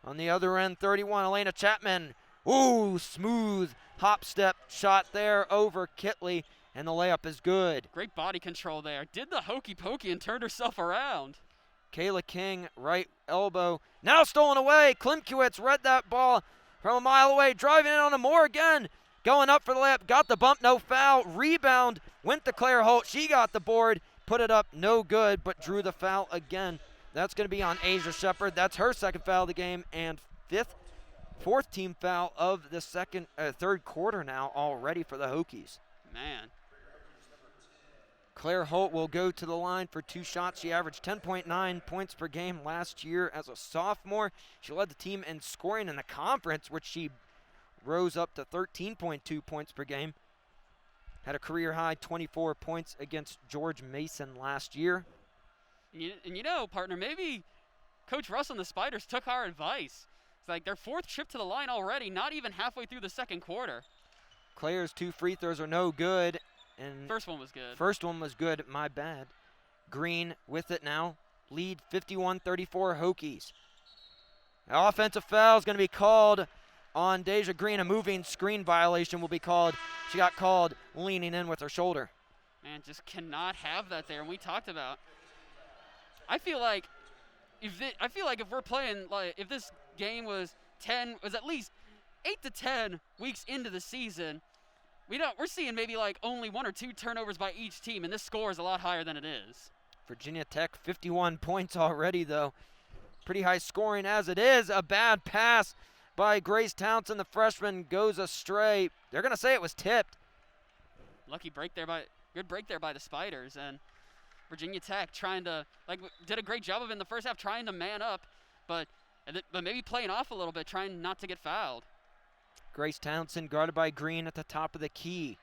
On the other end, 31, Elena Chapman. Ooh, smooth hop step shot there over Keatley, and the layup is good. Great body control there. Did the hokey pokey and turned herself around. Kayla King, right elbow. Now stolen away. Klimkiewicz read that ball from a mile away, driving in on Amore again. Going up for the layup, got the bump, no foul. Rebound, went to Claire Holt. She got the board, put it up, no good, but drew the foul again. That's going to be on Asia Shepard. That's her 2nd foul of the game, and 4th team foul of the 3rd quarter now already for the Hokies. Man. Claire Holt will go to the line for 2 shots. She averaged 10.9 points per game last year as a sophomore. She led the team in scoring in the conference, which she rose up to 13.2 points per game. Had a career-high 24 points against George Mason last year. And you know, partner, maybe Coach Russ and the Spiders took our advice. It's like their 4th trip to the line already, not even halfway through the 2nd quarter. Claire's 2 free throws are no good. And First one was good. First one was good, my bad. Green with it now. Lead 51-34 Hokies. An offensive foul is going to be called on Deja Green. A moving screen violation will be called. She got called leaning in with her shoulder. Man, just cannot have that there. And we talked about. I feel like if we're playing, like, if this game was at least 8 to 10 weeks into the season, we're seeing maybe like only 1 or 2 turnovers by each team, and this score is a lot higher than it is. Virginia Tech 51 points already, though. Pretty high scoring as it is. A bad pass by Grace Townsend. The freshman goes astray. They're going to say it was tipped. Good break there by the Spiders, and Virginia Tech did a great job of it in the first half, trying to man up, but maybe playing off a little bit, trying not to get fouled. Grace Townsend guarded by Green at the top of the key.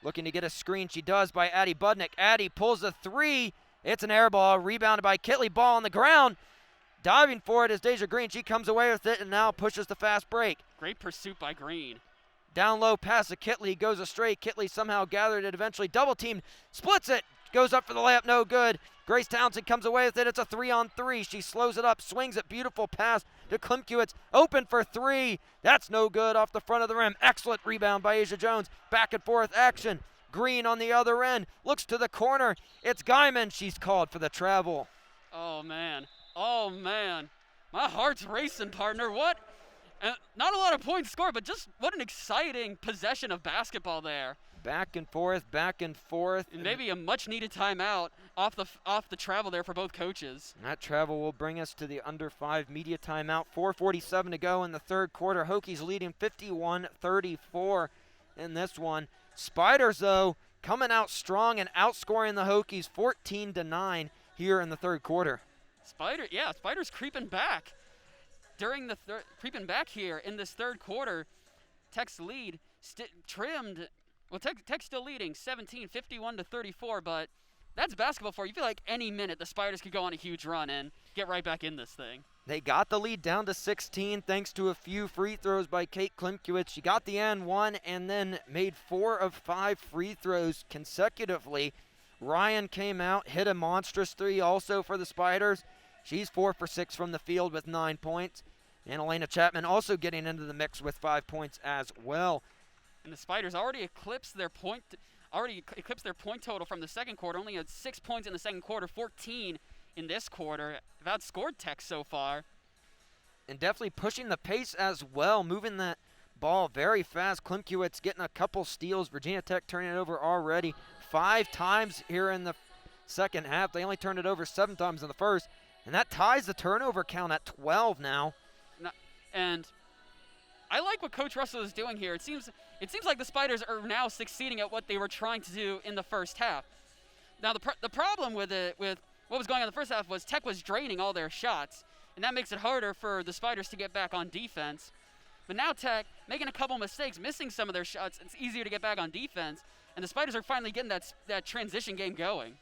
Looking to get a screen. She does by Addie Budnick. Addie pulls a 3. It's an air ball. Rebounded by Keatley. Ball on the ground. Diving for it is Deja Green. She comes away with it and now pushes the fast break. Great pursuit by Green. Down low pass to Keatley. Goes astray. Keatley somehow gathered it. Eventually double teamed. Splits it. Goes up for the layup. No good. Grace Townsend comes away with it. It's a 3-on-3. She slows it up. Swings it. Beautiful pass to Klimkiewicz. Open for 3. That's no good off the front of the rim. Excellent rebound by Asia Jones. Back and forth action. Green on the other end. Looks to the corner. It's Guyman. She's called for the travel. Oh, man. My heart's racing, partner. What? Not a lot of points scored, but just what an exciting possession of basketball there. Back and forth. And maybe a much-needed timeout off the travel there for both coaches. And that travel will bring us to the under 5 media timeout. 4:47 to go in the third quarter. Hokies leading 51-34 in this one. Spiders, though, coming out strong and outscoring the Hokies 14-9 here in the third quarter. Spiders creeping back. Creeping back here in this third quarter. Tech's lead trimmed. Well, Tech's still leading 51-34, but that's basketball for you. You feel like any minute the Spiders could go on a huge run and get right back in this thing. They got the lead down to 16 thanks to a few free throws by Kate Klimkiewicz. She got the and one and then made 4 of 5 free throws consecutively. Ryan came out, hit a monstrous 3 also for the Spiders. She's 4 for 6 from the field with 9 points. And Elena Chapman also getting into the mix with 5 points as well. And the Spiders already eclipsed their point total from the second quarter. Only had 6 points in the second quarter, 14 in this quarter. Have outscored Tech so far. And definitely pushing the pace as well, moving that ball very fast. Klimkiewicz getting a couple steals. Virginia Tech turning it over already 5 times here in the second half. They only turned it over 7 times in the first. And that ties the turnover count at 12 now. And I like what Coach Russell is doing here. It seems like the Spiders are now succeeding at what they were trying to do in the first half. Now the problem with what was going on in the first half was Tech was draining all their shots, and that makes it harder for the Spiders to get back on defense. But now Tech making a couple mistakes, missing some of their shots. It's easier to get back on defense, and the Spiders are finally getting that transition game going.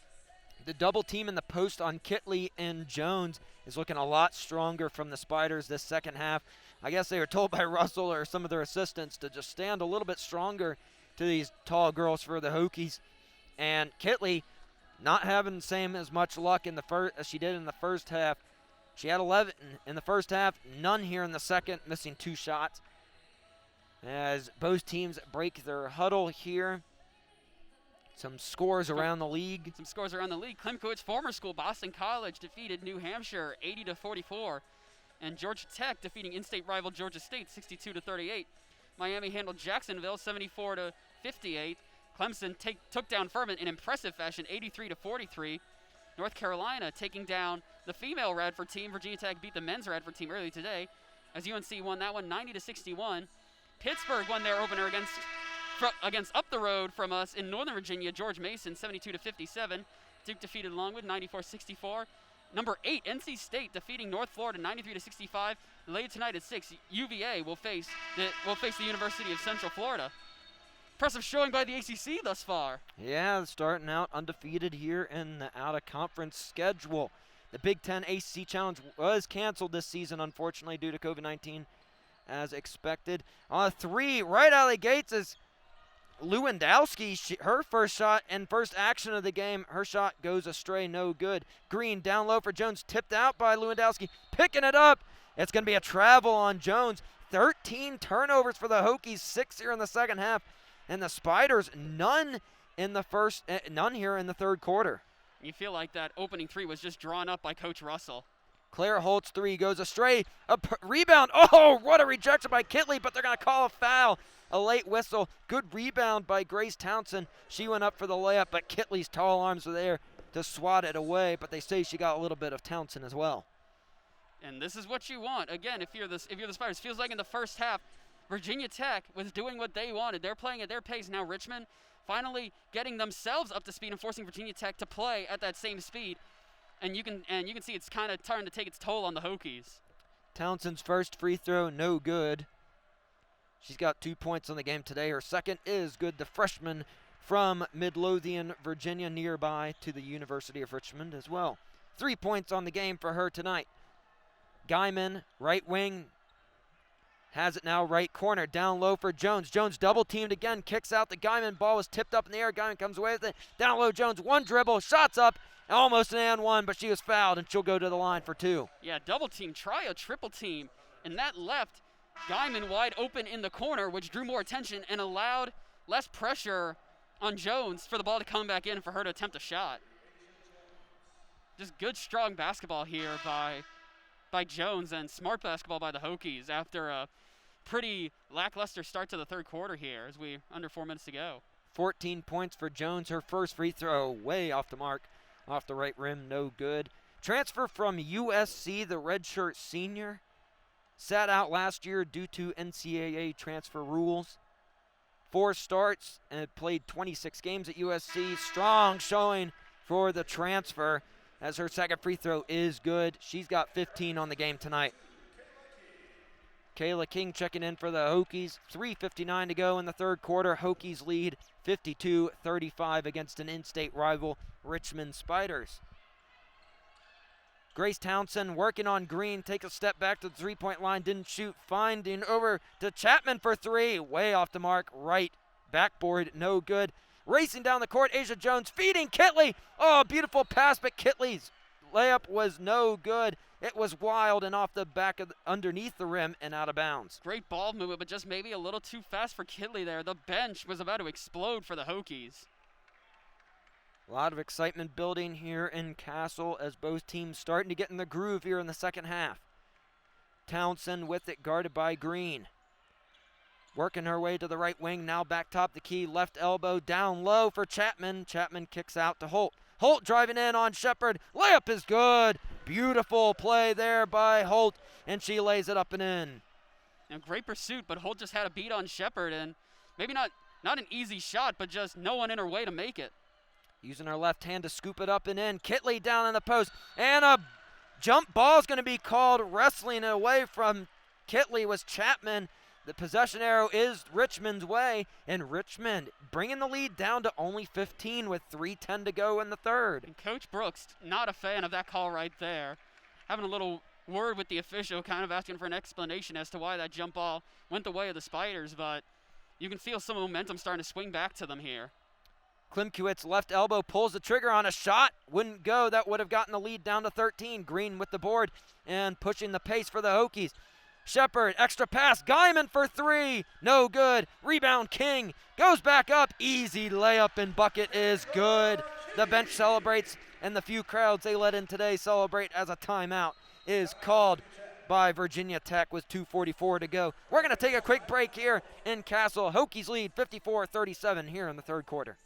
The double team in the post on Keatley and Jones is looking a lot stronger from the Spiders this second half. I guess they were told by Russell or some of their assistants to just stand a little bit stronger to these tall girls for the Hokies. And Keatley not having as much luck in the first as she did in the first half. She had 11 in the first half, none here in the second, missing 2 shots. As both teams break their huddle here. Some scores around the league. Klimkiewicz, former school, Boston College defeated New Hampshire 80-44. And Georgia Tech defeating in-state rival Georgia State 62-38. Miami handled Jacksonville 74-58. Clemson took down Furman in impressive fashion 83-43. North Carolina taking down the female Radford team. Virginia Tech beat the men's Radford team earlier today as UNC won that one 90-61. Pittsburgh won their opener against up the road from us in Northern Virginia, George Mason 72-57. Duke defeated Longwood 94-64. Number 8, NC State defeating North Florida 93-65. Later tonight at 6, UVA will face the University of Central Florida. Impressive showing by the ACC thus far. Yeah, starting out undefeated here in the out-of-conference schedule. The Big Ten ACC Challenge was canceled this season, unfortunately, due to COVID-19, as expected. On a 3 right out of the gates is Lewandowski, her first shot and first action of the game, her shot goes astray, no good. Green down low for Jones, tipped out by Lewandowski, picking it up. It's going to be a travel on Jones. 13 turnovers for the Hokies, 6 here in the second half. And the Spiders, none here in the third quarter. You feel like that opening three was just drawn up by Coach Russell. Claire Holt's three goes astray. Rebound. Oh, what a rejection by Keatley, but they're going to call a foul. A late whistle. Good rebound by Grace Townsend. She went up for the layup, but Keatley's tall arms were there to swat it away, but they say she got a little bit of Townsend as well. And this is what you want. Again, if you're the Spiders, feels like in the first half, Virginia Tech was doing what they wanted. They're playing at their pace. Now Richmond finally getting themselves up to speed and forcing Virginia Tech to play at that same speed. And you can see it's kind of starting to take its toll on the Hokies. Townsend's first free throw, no good. She's got 2 points on the game today. Her second is good. The freshman from Midlothian, Virginia, nearby to the University of Richmond as well. 3 points on the game for her tonight. Guyman, right wing, has it now right corner. Down low for Jones. Jones double teamed again, kicks out the Guyman. Ball was tipped up in the air. Guyman comes away with it. Down low, Jones, one dribble, shots up. Almost an and one, but she was fouled, and she'll go to the line for two. Yeah, double team, try a triple team. And that left Guyman wide open in the corner, which drew more attention and allowed less pressure on Jones for the ball to come back in for her to attempt a shot. Just good, strong basketball here by Jones, and smart basketball by the Hokies after a pretty lackluster start to the third quarter here as we under 4 minutes to go. 14 points for Jones. Her first free throw way off the mark. Off the right rim, no good. Transfer from USC, the redshirt senior. Sat out last year due to NCAA transfer rules. 4 starts and played 26 games at USC. Strong showing for the transfer as her second free throw is good. She's got 15 on the game tonight. Kayla King checking in for the Hokies. 3:59 to go in the third quarter. Hokies lead 52-35 against an in-state rival, Richmond Spiders. Grace Townsend working on Green, takes a step back to the three-point line, didn't shoot, finding over to Chapman for three, way off the mark, right backboard, no good. Racing down the court, Asia Jones feeding Keatley. Oh, beautiful pass, but Keatley's layup was no good. It was wild and off the back of underneath the rim and out of bounds. Great ball movement, but just maybe a little too fast for Keatley there. The bench was about to explode for the Hokies. A lot of excitement building here in Cassell as both teams starting to get in the groove here in the second half. Townsend with it, guarded by Green. Working her way to the right wing, now back top the key, left elbow down low for Chapman. Chapman kicks out to Holt. Holt driving in on Shepard. Layup is good. Beautiful play there by Holt, and she lays it up and in. And great pursuit, but Holt just had a beat on Shepard, and maybe not an easy shot, but just no one in her way to make it. Using her left hand to scoop it up and in. Keatley down in the post, and a jump ball is going to be called. Wrestling it away from Keatley was Chapman. The possession arrow is Richmond's way, and Richmond bringing the lead down to only 15 with 3:10 to go in the third. And Coach Brooks, not a fan of that call right there. Having a little word with the official, kind of asking for an explanation as to why that jump ball went the way of the Spiders, but you can feel some momentum starting to swing back to them here. Klimkiewicz left elbow pulls the trigger on a shot. Wouldn't go. That would have gotten the lead down to 13. Green with the board and pushing the pace for the Hokies. Shepard, extra pass, Guyman for three, no good. Rebound, King, goes back up, easy layup and bucket is good. The bench celebrates, and the few crowds they let in today celebrate as a timeout is called by Virginia Tech with 2:44 to go. We're going to take a quick break here in Cassell. Hokies lead 54-37 here in the third quarter.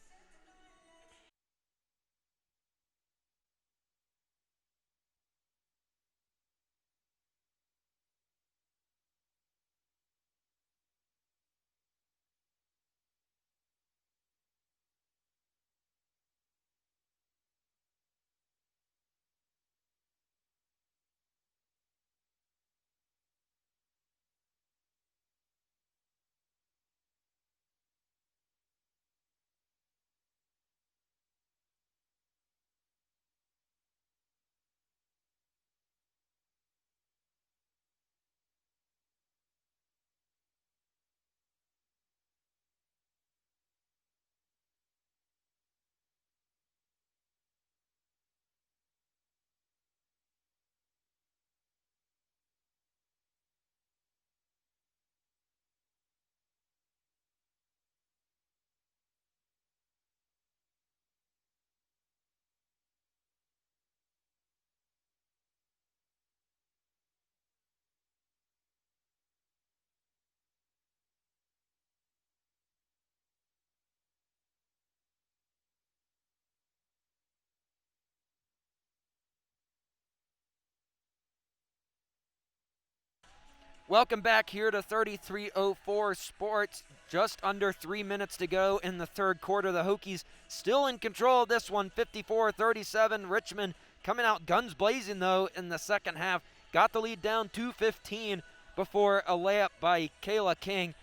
Welcome back here to 3304 Sports. Just under 3 minutes to go in the third quarter. The Hokies still in control of this one, 54-37. Richmond coming out guns blazing, though, in the second half. Got the lead down to 15 before a layup by Kayla King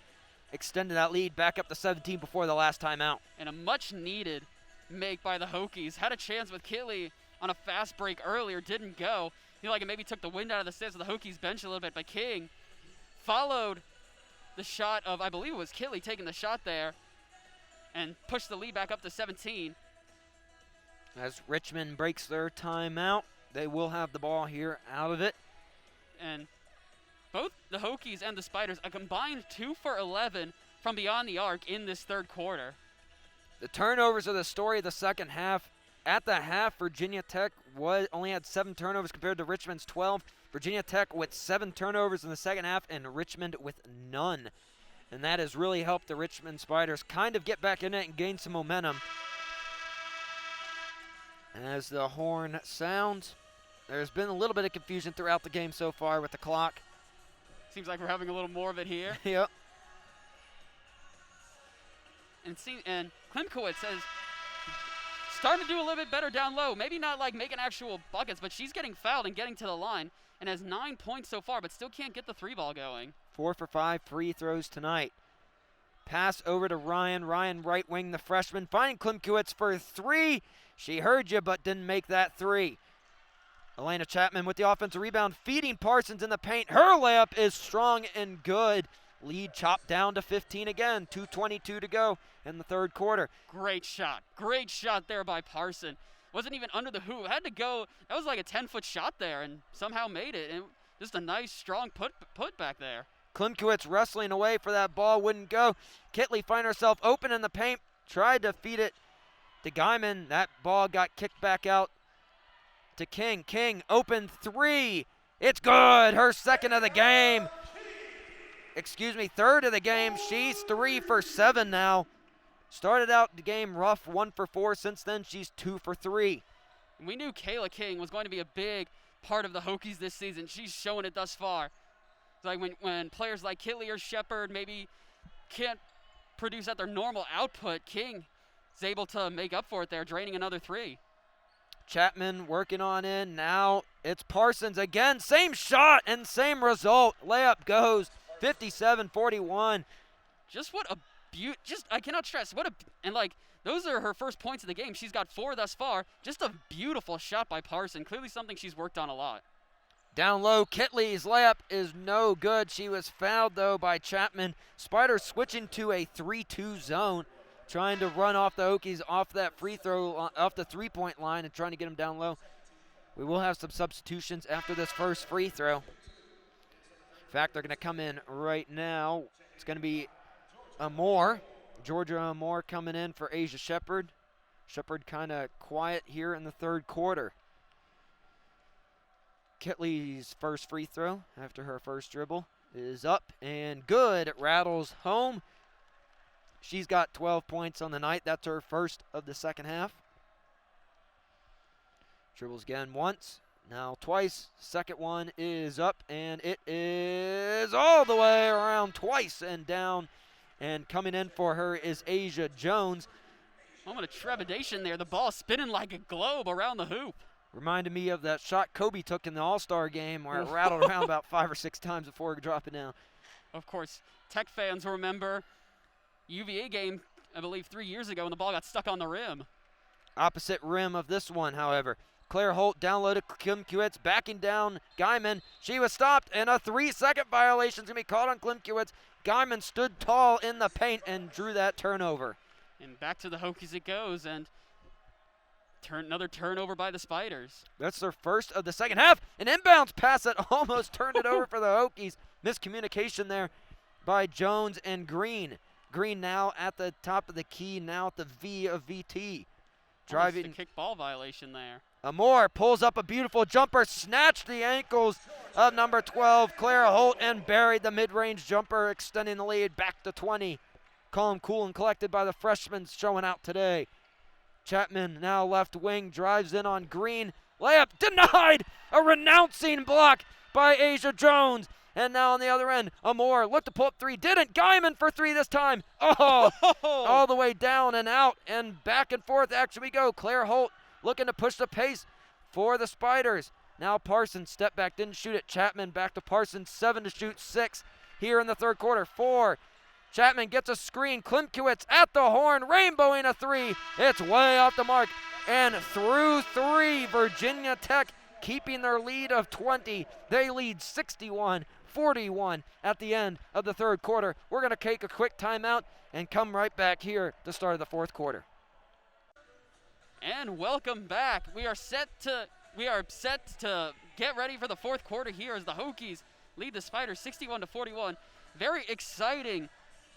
extended that lead back up to 17 before the last timeout. And a much-needed make by the Hokies. Had a chance with Keatley on a fast break earlier, didn't go. Feel like it maybe took the wind out of the sails of the Hokies bench a little bit, but King followed the shot of, I believe it was Killey taking the shot there, and pushed the lead back up to 17. As Richmond breaks their timeout, they will have the ball here out of it. And both the Hokies and the Spiders, a combined 2 for 11 from beyond the arc in this third quarter. The turnovers are the story of the second half. At the half, Virginia Tech only had 7 turnovers compared to Richmond's 12. Virginia Tech with 7 turnovers in the second half and Richmond with none. And that has really helped the Richmond Spiders kind of get back in it and gain some momentum. As the horn sounds, there's been a little bit of confusion throughout the game so far with the clock. Seems like we're having a little more of it here. Yep. And Klimkowitz says, starting to do a little bit better down low. Maybe not like making actual buckets, but she's getting fouled and getting to the line and has 9 points so far, but still can't get the 3-ball going. 4 for 5 free throws tonight. Pass over to Ryan. Ryan right wing, the freshman, finding Klimkowitz for 3. She heard you, but didn't make that 3. Elena Chapman with the offensive rebound, feeding Parsons in the paint. Her layup is strong and good. Lead chopped down to 15 again. 2:22 to go in the third quarter. Great shot. Great shot there by Parsons. Wasn't even under the hoop. Had to go. That was like a 10-foot shot there and somehow made it. And just a nice, strong put back there. Klimkowitz wrestling away for that ball. Wouldn't go. Keatley find herself open in the paint. Tried to feed it to Guyman. That ball got kicked back out to King. King, open 3. It's good. Her second of the game. Third of the game. She's 3 for 7 now. Started out the game rough, 1 for 4. Since then, she's 2 for 3. We knew Kayla King was going to be a big part of the Hokies this season. She's shown it thus far. It's like when players like Keatley or Shepard maybe can't produce at their normal output, King is able to make up for it there, draining another 3. Chapman working on in. Now it's Parsons again. Same shot and same result. Layup goes 57-41. Just what a I cannot stress those are her first points of the game. She's got 4 thus far. Just a beautiful shot by Parsons. Clearly something she's worked on a lot. Down low, Keatley's layup is no good. She was fouled though by Chapman. Spiders switching to a 3-2 zone, trying to run off the Hokies off that free throw, off the 3-point line and trying to get them down low. We will have some substitutions after this first free throw. In fact, they're going to come in right now. It's going to be Amore, Georgia Amore coming in for Asia Shepard. Shepard kind of quiet here in the third quarter. Keatley's first free throw after her first dribble is up and good. It rattles home. She's got 12 points on the night. That's her first of the second half. Dribbles again once, now twice. Second one is up, and it is all the way around twice and down. And coming in for her is Asia Jones. Moment of trepidation there. The ball spinning like a globe around the hoop. Reminded me of that shot Kobe took in the All-Star game where it rattled around about 5 or 6 times before dropping down. Of course, Tech fans will remember UVA game, I believe 3 years ago, when the ball got stuck on the rim. Opposite rim of this one, however. Claire Holt down low to Klimkowitz, backing down Guyman. She was stopped, and a 3-second violation is going to be called on Klimkowitz. Guyman stood tall in the paint and drew that turnover. And back to the Hokies it goes, and another turnover by the Spiders. That's their first of the second half. An inbounds pass that almost turned it over for the Hokies. Miscommunication there by Jones and Green. Green now at the top of the key, now at the V of VT. Driving. Almost a kick ball violation there. Amore pulls up a beautiful jumper, snatched the ankles of number 12, Clara Holt, and buried the mid-range jumper, extending the lead back to 20. Calm, cool, and collected by the freshmen showing out today. Chapman, now left wing, drives in on Green. Layup denied! A renouncing block by Asia Jones. And now on the other end, Amore looked to pull up three. Didn't. Guyman for three this time. Oh, all the way down and out and back and forth. Action we go. Claire Holt looking to push the pace for the Spiders. Now Parsons, step back, didn't shoot it. Chapman back to Parsons, 7 to shoot, 6 here in the third quarter. 4. Chapman gets a screen. Klimkiewicz at the horn, rainbowing a three. It's way off the mark. And through 3, Virginia Tech keeping their lead of 20. They lead 61-41 at the end of the third quarter. We're going to take a quick timeout and come right back here to start of the fourth quarter. And welcome back. We are set to get ready for the fourth quarter here as the Hokies lead the Spiders 61-41. Very exciting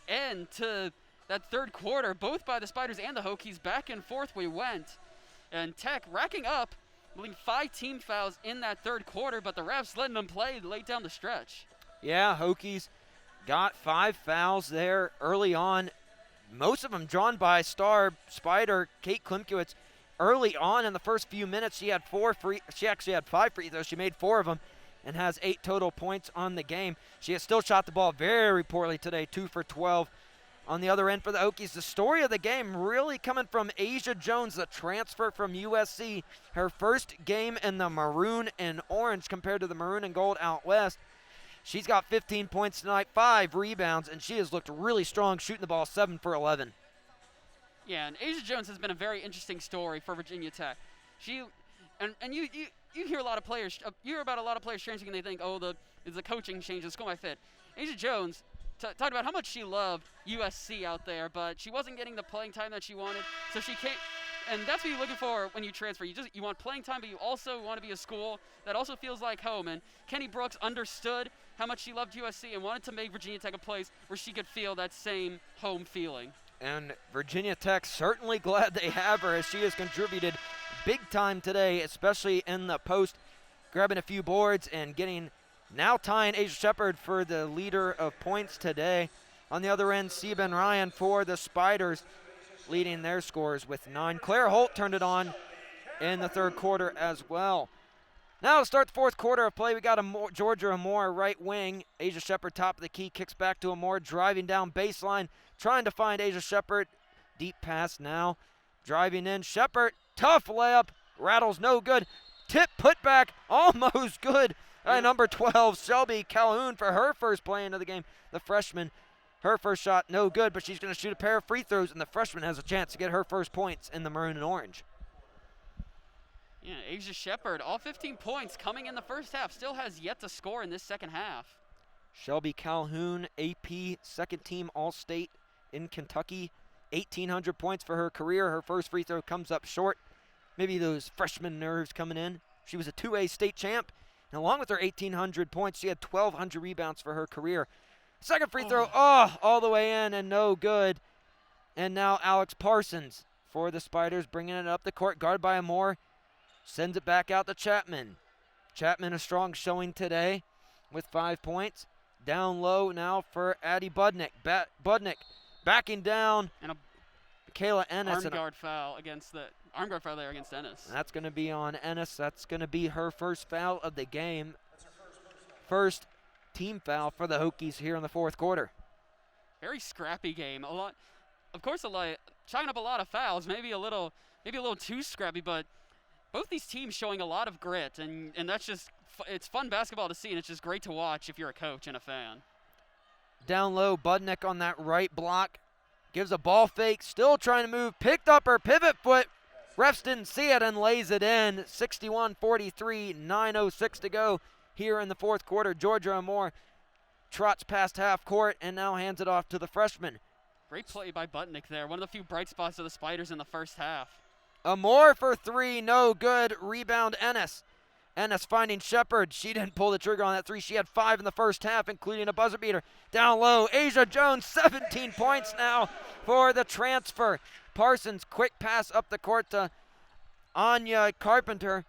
end to that third quarter, both by the Spiders and the Hokies. Back and forth we went. And Tech racking up, I believe, 5 team fouls in that third quarter, but the refs letting them play late down the stretch. Yeah, Hokies got 5 fouls there early on. Most of them drawn by star Spider Kate Klimkiewicz. Early on in the first few minutes, she actually had 5 free throws. She made 4 of them and has 8 total points on the game. She has still shot the ball very poorly today, 2 for 12. On the other end for the Hokies, the story of the game really coming from Asia Jones, the transfer from USC. Her first game in the maroon and orange compared to the maroon and gold out west. She's got 15 points tonight, 5 rebounds, and she has looked really strong shooting the ball, 7 for 11. Yeah, and Asia Jones has been a very interesting story for Virginia Tech. You hear a lot of players, you hear about a lot of players changing and they think, oh, the coaching change, the school might fit. Asia Jones talked about how much she loved USC out there, but she wasn't getting the playing time that she wanted, so she came, and that's what you're looking for when you transfer. You want playing time, but you also want to be a school that also feels like home. And Kenny Brooks understood how much she loved USC and wanted to make Virginia Tech a place where she could feel that same home feeling. And Virginia Tech certainly glad they have her, as she has contributed big time today, especially in the post, grabbing a few boards and now tying Asia Shepard for the leader of points today. On the other end, Seben Ryan for the Spiders, leading their scores with 9. Claire Holt turned it on in the third quarter as well. Now to start the fourth quarter of play, we got Georgia Amore right wing. Asia Shepard top of the key, kicks back to Amore, driving down baseline, trying to find Asia Shepard. Deep pass now, driving in. Shepard, tough layup, rattles no good. Tip put back, almost good. Number 12, Shelby Calhoun for her first play into the game. The freshman, her first shot no good, but she's going to shoot a pair of free throws, and the freshman has a chance to get her first points in the maroon and orange. Yeah, Asia Shepard, all 15 points coming in the first half, still has yet to score in this second half. Shelby Calhoun, AP, second team All-State in Kentucky. 1,800 points for her career. Her first free throw comes up short. Maybe those freshman nerves coming in. She was a 2A state champ. And along with her 1,800 points, she had 1,200 rebounds for her career. Second free throw, all the way in and no good. And now Alex Parsons for the Spiders, bringing it up the court, guarded by Amore. Sends it back out to Chapman. Chapman a strong showing today with 5 points. Down low now for Addie Budnick. Budnick backing down. And a Kayla Ennis. Arm guard foul there against Ennis. That's going to be on Ennis. That's going to be her first foul of the game. First team foul for the Hokies here in the fourth quarter. Very scrappy game. Chalking up a lot of fouls. Maybe a little too scrappy, but both these teams showing a lot of grit, and that's just it's fun basketball to see, and it's just great to watch if you're a coach and a fan. Down low, Budnick on that right block. Gives a ball fake, still trying to move. Picked up her pivot foot. Refs didn't see it and lays it in. 61-43, 9:06 to go here in the fourth quarter. Georgia Amore trots past half court and now hands it off to the freshman. Great play by Budnick there. One of the few bright spots of the Spiders in the first half. Amore for 3, no good. Rebound Ennis. Ennis finding Shepard. She didn't pull the trigger on that 3. She had 5 in the first half, including a buzzer beater. Down low, Asia Jones, 17 points now for the transfer. Parsons, quick pass up the court to Anya Carpenter.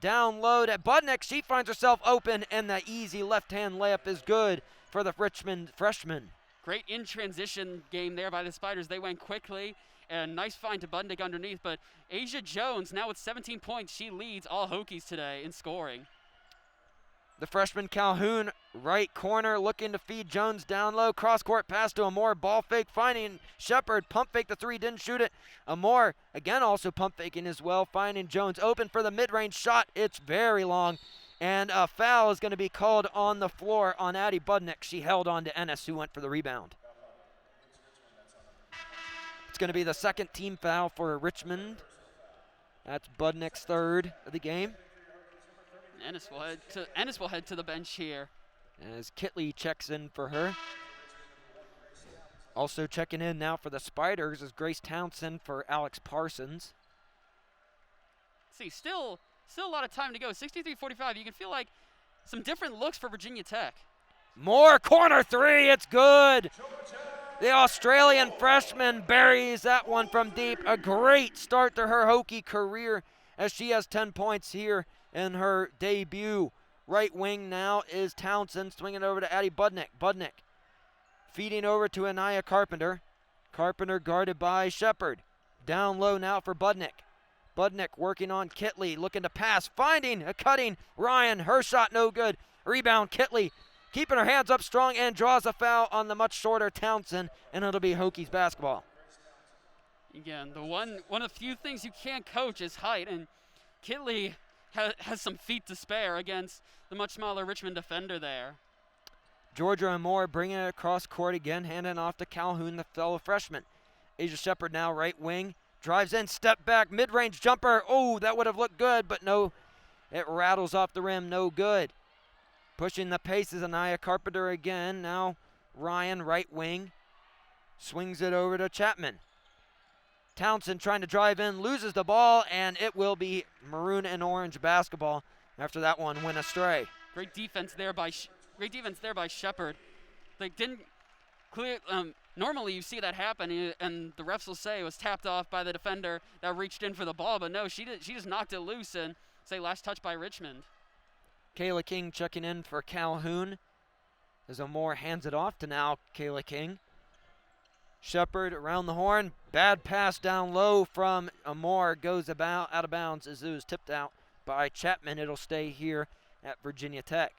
Down low to Budnick. She finds herself open, and the easy left-hand layup is good for the Richmond freshman. Great in-transition game there by the Spiders. They went quickly. And nice find to Budnick underneath, but Asia Jones now with 17 points. She leads all Hokies today in scoring. The freshman Calhoun, right corner, looking to feed Jones down low. Cross-court pass to Amore. Ball fake, finding Shepard. Pump fake the three, didn't shoot it. Amore, again, also pump faking as well. Finding Jones open for the mid-range shot. It's very long. And a foul is going to be called on the floor on Addie Budnick. She held on to Ennis, who went for the rebound. It's going to be the second team foul for Richmond. That's Budnick's third of the game. Ennis will head to the bench here. As Keatley checks in for her. Also checking in now for the Spiders is Grace Townsend for Alex Parsons. See, still a lot of time to go. 63-45. You can feel like some different looks for Virginia Tech. More corner three. It's good. The Australian freshman buries that one from deep. A great start to her Hokie career as she has 10 points here in her debut. Right wing now is Townsend, swinging over to Addie Budnick. Budnick feeding over to Anaya Carpenter. Carpenter guarded by Shepard. Down low now for Budnick. Budnick working on Keatley, looking to pass, finding a cutting Ryan. Her shot no good. Rebound Keatley, keeping her hands up strong and draws a foul on the much shorter Townsend, and it'll be Hokies basketball. Again, the one of the few things you can't coach is height, and Keatley has some feet to spare against the much smaller Richmond defender there. Georgia and Moore bringing it across court again, handing off to Calhoun, the fellow freshman. Asia Shepard now right wing, drives in, step back, mid-range jumper. Oh, that would have looked good, but no, it rattles off the rim, no good. Pushing the pace is Anaya Carpenter again. Now Ryan, right wing, swings it over to Chapman. Townsend trying to drive in, loses the ball, and it will be maroon and orange basketball after that one went astray. Great defense there by Shepard. They didn't clear. Normally you see that happen, and the refs will say it was tapped off by the defender that reached in for the ball, but no, she just knocked it loose and say last touch by Richmond. Kayla King checking in for Calhoun as Amore hands it off to now Kayla King. Shepard around the horn, bad pass down low from Amore, goes out of bounds as it was tipped out by Chapman. It'll stay here at Virginia Tech.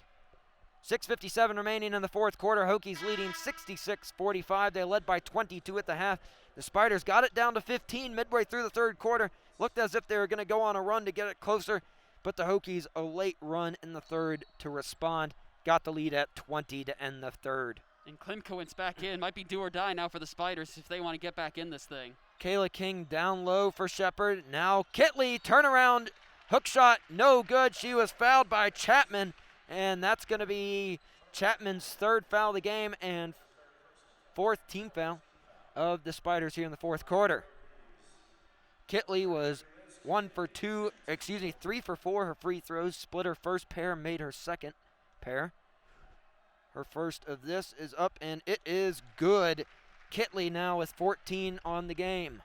6:57 remaining in the fourth quarter. Hokies leading 66-45. They led by 22 at the half. The Spiders got it down to 15 midway through the third quarter. Looked as if they were going to go on a run to get it closer, but the Hokies a late run in the third to respond. Got the lead at 20 to end the third. And Klimkowitz back in. Might be do or die now for the Spiders if they want to get back in this thing. Kayla King down low for Shepard. Now Keatley, turnaround, hook shot, no good. She was fouled by Chapman, and that's going to be Chapman's third foul of the game and fourth team foul of the Spiders here in the fourth quarter. Keatley was 3 for 4 her free throws. Split her first pair, made her second pair. Her first of this is up, and it is good. Keatley now with 14 on the game.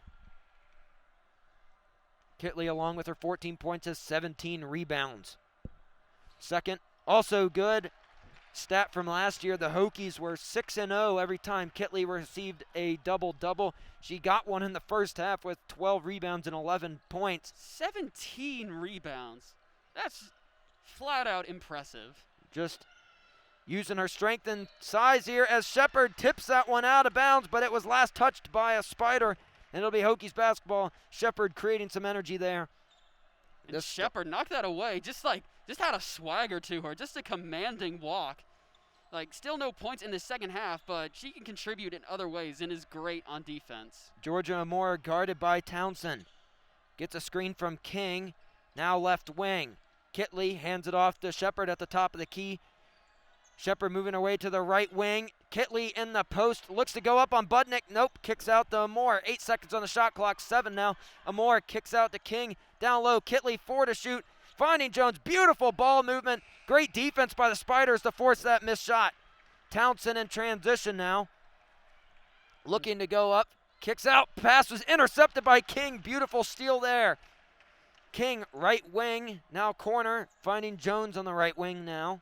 Keatley, along with her 14 points, has 17 rebounds. Second, also good. Stat from last year, the Hokies were 6-0 every time Keatley received a double-double. She got one in the first half with 12 rebounds and 11 points. 17 rebounds. That's flat out impressive. Just using her strength and size here as Shepard tips that one out of bounds, but it was last touched by a Spider, and it'll be Hokies basketball. Shepard creating some energy there. And Shepard knocked that away, just had a swagger to her, just a commanding walk. Like, still no points in the second half, but she can contribute in other ways and is great on defense. Georgia Amore guarded by Townsend. Gets a screen from King, now left wing. Keatley hands it off to Shepard at the top of the key. Shepard moving away to the right wing. Keatley in the post, looks to go up on Budnick. Nope, kicks out to Amore. 8 seconds on the shot clock, 7 now. Amore kicks out to King. Down low, Keatley 4 to shoot. Finding Jones, beautiful ball movement. Great defense by the Spiders to force that missed shot. Townsend in transition now. Looking to go up, kicks out. Pass was intercepted by King. Beautiful steal there. King, right wing, now corner. Finding Jones on the right wing now.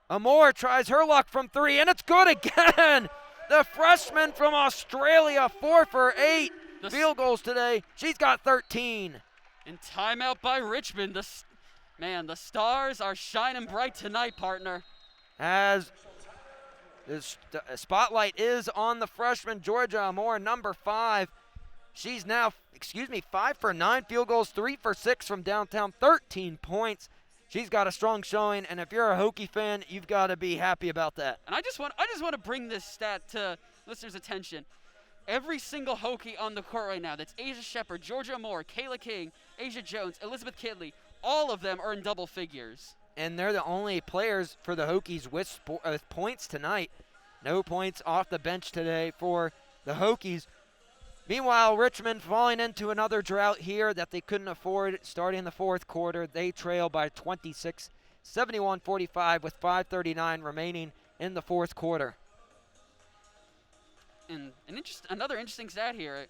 Amore tries her luck from 3, and it's good again. The freshman from Australia, 4 for 8 field goals today. She's got 13. And timeout by Richmond. Man, the stars are shining bright tonight, partner. As the spotlight is on the freshman, Georgia Amore, number 5. She's now, 5 for 9 field goals, 3 for 6 from downtown, 13 points. She's got a strong showing, and if you're a Hokie fan, you've got to be happy about that. And I just want to bring this stat to listeners' attention. Every single Hokie on the court right now, that's Asia Shepard, Georgia Amore, Kayla King, Asia Jones, Elizabeth Keatley, all of them are in double figures. And they're the only players for the Hokies with points tonight. No points off the bench today for the Hokies. Meanwhile, Richmond falling into another drought here that they couldn't afford starting the fourth quarter. They trail by 26, 71-45 with 5:39 remaining in the fourth quarter. And another interesting stat here.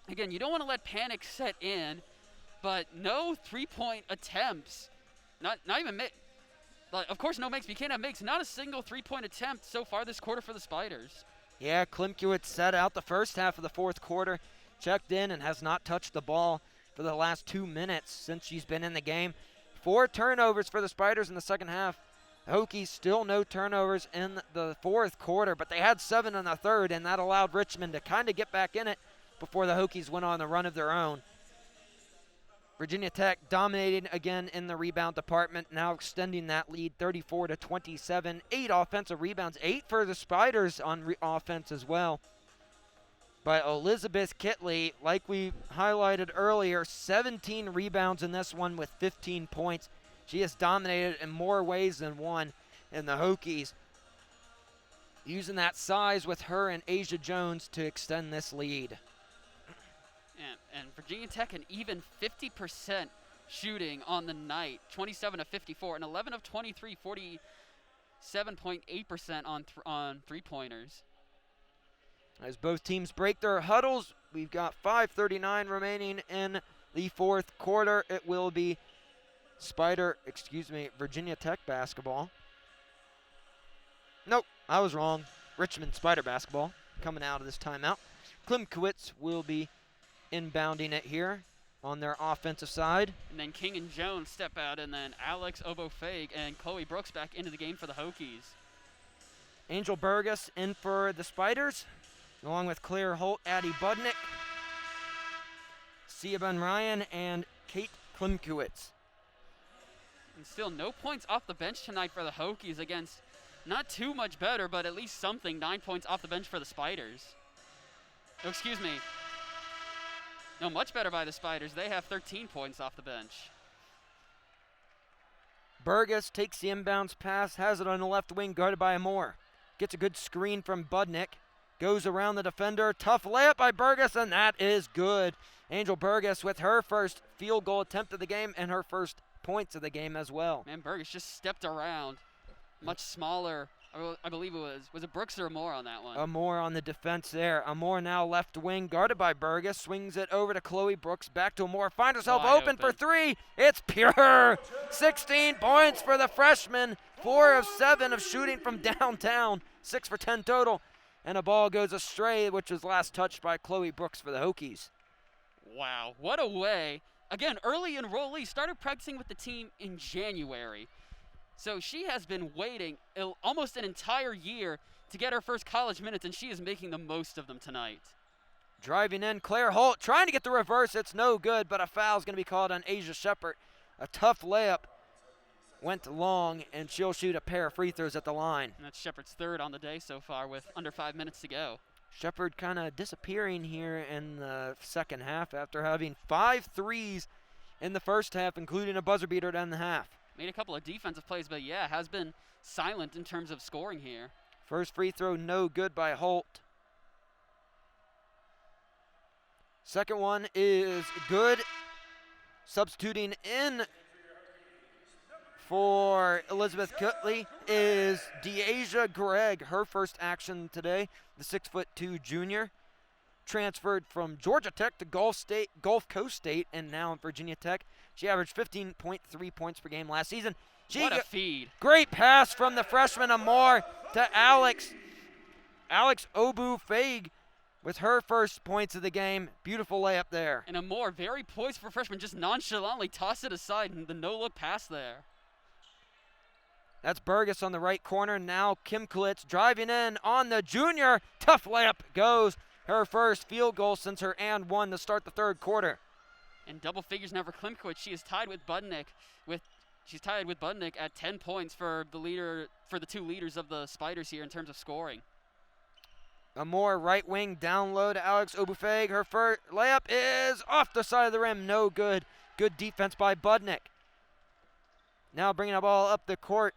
Again, you don't want to let panic set in, but no three-point attempts. Not even of course, no makes. You can't have makes. Not a single three-point attempt so far this quarter for the Spiders. Yeah, Klimkiewicz set out the first half of the fourth quarter, checked in and has not touched the ball for the last 2 minutes since she's been in the game. 4 turnovers for the Spiders in the second half. Hokies still no turnovers in the fourth quarter, but they had 7 in the third, and that allowed Richmond to kind of get back in it before the Hokies went on a run of their own. Virginia Tech dominating again in the rebound department, now extending that lead 34-27. 8 offensive rebounds, 8 for the Spiders on offense as well. But Elizabeth Keatley, like we highlighted earlier, 17 rebounds in this one with 15 points. She has dominated in more ways than one in the Hokies, using that size with her and Asia Jones to extend this lead. And Virginia Tech an even 50% shooting on the night, 27-54, and 11 of 23, 47.8% on three-pointers. As both teams break their huddles, we've got 5:39 remaining in the fourth quarter. It will be Virginia Tech basketball. Nope, I was wrong. Richmond Spider basketball coming out of this timeout. Klimkiewicz will be inbounding it here on their offensive side. And then King and Jones step out, and then Alex Obofag and Chloe Brooks back into the game for the Hokies. Angel Burgess in for the Spiders, along with Claire Holt, Addie Budnick, Sia Ben Ryan, and Kate Klimkiewicz. And still no points off the bench tonight for the Hokies against not too much better, but at least something. 9 points off the bench for the Spiders. Oh, excuse me. No, much better by the Spiders. They have 13 points off the bench. Burgess takes the inbounds pass, has it on the left wing, guarded by Amore. Gets a good screen from Budnick. Goes around the defender. Tough layup by Burgess, and that is good. Angel Burgess with her first field goal attempt of the game and her first points of the game as well. Man, Burgess just stepped around. Much smaller. I believe was it Brooks or Amore on that one? Amore on the defense there. Amore now left wing, guarded by Burgess. Swings it over to Chloe Brooks. Back to Amore. Finds herself open for 3. It's pure. 16 points for the freshman. 4 of 7 of shooting from downtown. 6 for 10 total. And a ball goes astray, which was last touched by Chloe Brooks for the Hokies. Wow, what a way. Again, early enrollee, started practicing with the team in January. So she has been waiting almost an entire year to get her first college minutes, and she is making the most of them tonight. Driving in, Claire Holt trying to get the reverse. It's no good, but a foul is going to be called on Asia Shepard. A tough layup went long, and she'll shoot a pair of free throws at the line. And that's Shepard's third on the day so far with under 5 minutes to go. Shepard kind of disappearing here in the second half after having 5 threes in the first half, including a buzzer beater to end the half. Made a couple of defensive plays, but yeah, has been silent in terms of scoring here. First free throw no good by Holt. Second one is good. Substituting in for Elizabeth Keatley is Deasia Gregg. Her first action today, the 6'2" junior. Transferred from Georgia Tech to Gulf Coast State, and now in Virginia Tech. She averaged 15.3 points per game last season. What a feed. Great pass from the freshman Amore to Alex Obufag with her first points of the game. Beautiful layup there. And Amore, very poised for freshman, just nonchalantly tossed it aside and the no-look pass there. That's Burgess on the right corner. Now Killey driving in on the junior. Tough layup goes. Her first field goal since her and one to start the third quarter. And double figures now for Klimkowicz. She is tied with Budnick at 10 points for the two leaders of the Spiders here in terms of scoring. Amore right wing down low to Alex Obufeg. Her first layup is off the side of the rim. No good. Good defense by Budnick. Now bringing the ball up the court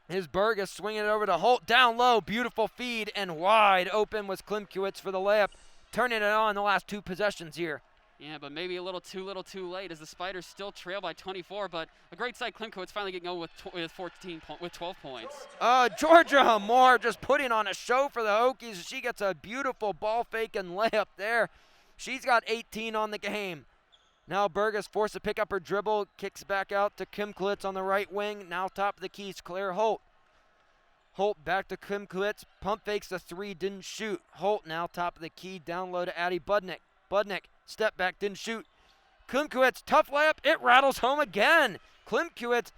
is Burgess swinging it over to Holt. Down low. Beautiful feed and wide open was Klimkowicz for the layup. Turning it on the last two possessions here. Yeah, but maybe a little too late as the Spiders still trail by 24. But a great sight, Klimkowicz finally getting over with 12 points. Georgia Amore just putting on a show for the Hokies. She gets a beautiful ball fake and layup there. She's got 18 on the game. Now Burgess forced to pick up her dribble, kicks back out to Klimkowicz on the right wing. Now top of the keys, Claire Holt. Holt back to Klimkowicz. Pump fakes the three, didn't shoot. Holt now top of the key, down low to Addie Budnick. Budnick, step back, didn't shoot. Klimkowicz, tough layup, it rattles home again. Klimkowicz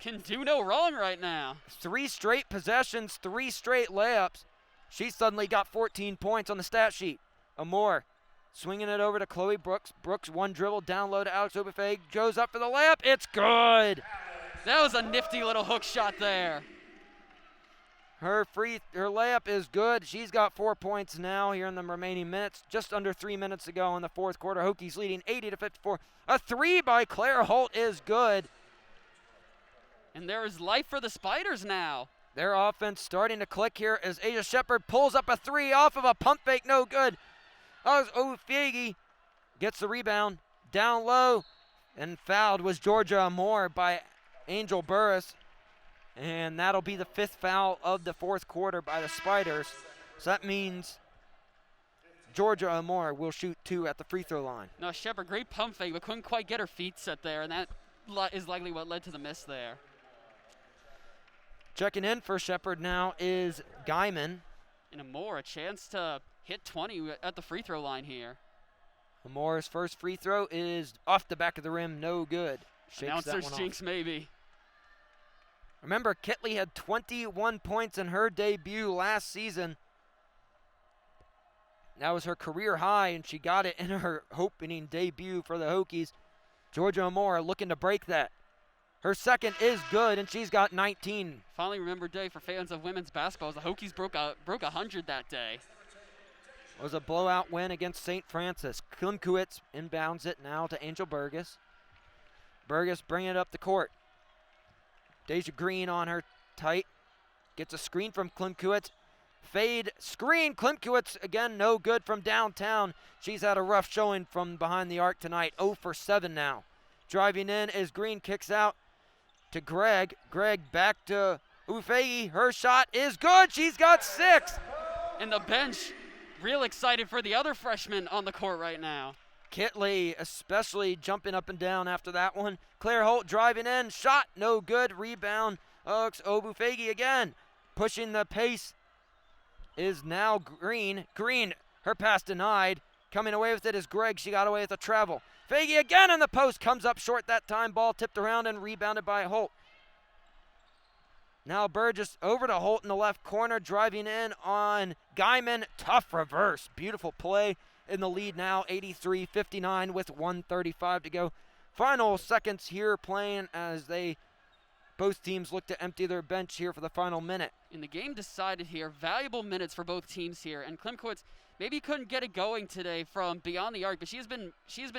can do no wrong right now. 3 straight possessions, 3 straight layups. She suddenly got 14 points on the stat sheet. Amore swinging it over to Chloe Brooks. Brooks, one dribble, down low to Alex Obufeg. Goes up for the layup, it's good. That was a nifty little hook shot there. Her layup is good. She's got 4 points now here in the remaining minutes. Just under 3 minutes to go in the fourth quarter. Hokies leading 80-54. A three by Claire Holt is good. And there is life for the Spiders now. Their offense starting to click here as Asia Shepard pulls up a three off of a pump fake. No good. Ofiegi gets the rebound. Down low. And fouled was Georgia Amore by Angel Burris. And that'll be the 5th foul of the fourth quarter by the Spiders. So that means Georgia Amore will shoot 2 at the free throw line. No, Shepard, great pump fake, but couldn't quite get her feet set there, and that is likely what led to the miss there. Checking in for Shepard now is Guyman. And Amore, a chance to hit 20 at the free throw line here. Amore's first free throw is off the back of the rim, no good. Announcer's jinx maybe. Remember, Keatley had 21 points in her debut last season. That was her career high, and she got it in her opening debut for the Hokies. Georgia Amore looking to break that. Her second is good, and she's got 19. Finally remember day for fans of women's basketball as the Hokies broke 100 that day. It was a blowout win against St. Francis. Klimkowicz inbounds it now to Angel Burgess. Burgess bringing it up the court. Deja Green on her tight. Gets a screen from Klimkowicz. Fade screen. Klimkowicz again no good from downtown. She's had a rough showing from behind the arc tonight. 0 for 7 now. Driving in is Green, kicks out to Gregg. Gregg back to Ufei. Her shot is good. She's got 6. And the bench real excited for the other freshman on the court right now. Keatley especially jumping up and down after that one. Claire Holt driving in. Shot no good. Rebound. Alex Obufegi again. Pushing the pace is now Green. Green, her pass denied. Coming away with it is Gregg. She got away with a travel. Faggy again on the post. Comes up short that time. Ball tipped around and rebounded by Holt. Now Burgess over to Holt in the left corner. Driving in on Guyman. Tough reverse. Beautiful play. In the lead now, 83-59 with 1:35 to go. Final seconds here playing as both teams look to empty their bench here for the final minute. In the game decided here, valuable minutes for both teams here. And Klimkowicz maybe couldn't get it going today from beyond the arc, but she has been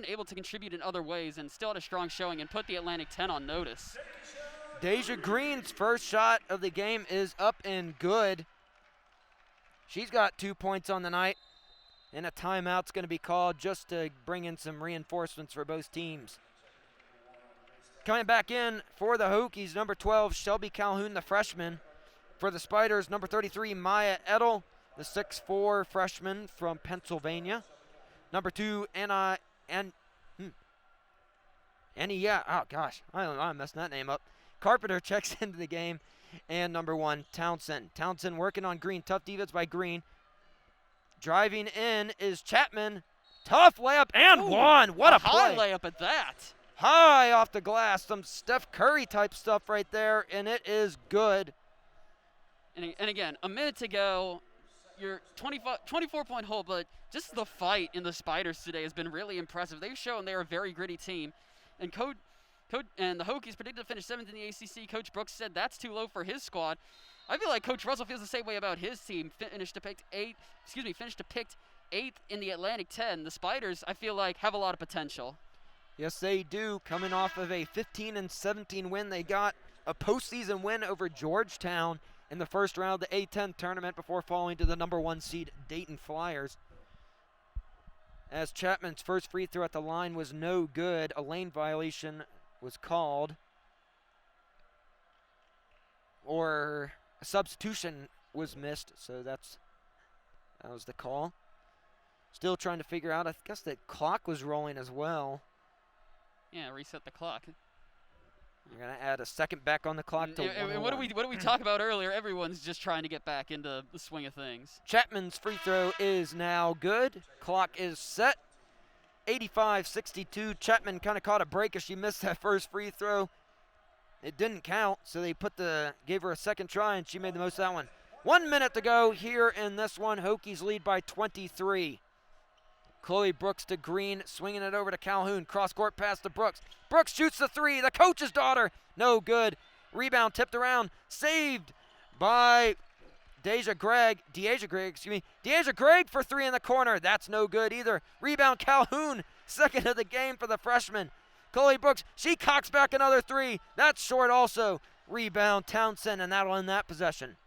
able to contribute in other ways and still had a strong showing and put the Atlantic 10 on notice. Deja Green's first shot of the game is up and good. She's got 2 points on the night. And a timeout's going to be called just to bring in some reinforcements for both teams. Coming back in for the Hokies, number 12, Shelby Calhoun, the freshman. For the Spiders, number 33, Maya Edel, the 6'4 freshman from Pennsylvania. Number 2, I messed that name up. Carpenter checks into the game. And number 1, Townsend. Townsend working on Green. Tough defense by Green. Driving in is Chapman. Tough layup and one. What a high play. layup at that. High off the glass. Some Steph Curry type stuff right there, and it is good. And again, a minute to go. You're 24-point hole, but just the fight in the Spiders today has been really impressive. They've shown they're a very gritty team. And and the Hokies predicted to finish 7th in the ACC. Coach Brooks said that's too low for his squad. I feel like Coach Russell feels the same way about his team. Finished to pick 8th in the Atlantic 10. The Spiders, I feel like, have a lot of potential. Yes, they do. Coming off of a 15-17 win, they got a postseason win over Georgetown in the first round of the A-10 tournament before falling to the number 1 seed Dayton Flyers. As Chapman's first free throw at the line was no good, a lane violation was called. Or a substitution was missed, so that was the call. Still trying to figure out, I guess the clock was rolling as well. Yeah, reset the clock. We're going to add a second back on the clock to 101. What did we talk about earlier? Everyone's just trying to get back into the swing of things. Chapman's free throw is now good. Clock is set. 85-62. Chapman kind of caught a break as she missed that first free throw. It didn't count, so they gave her a second try, and she made the most of that one. 1 minute to go here in this one. Hokies lead by 23. Chloe Brooks to Green, swinging it over to Calhoun. Cross-court pass to Brooks. Brooks shoots the three. The coach's daughter. No good. Rebound tipped around. Saved by Deja Gregg for three in the corner. That's no good either. Rebound Calhoun. Second of the game for the freshman. Chloe Brooks, she cocks back another three. That's short also. Rebound Townsend, and that'll end that possession.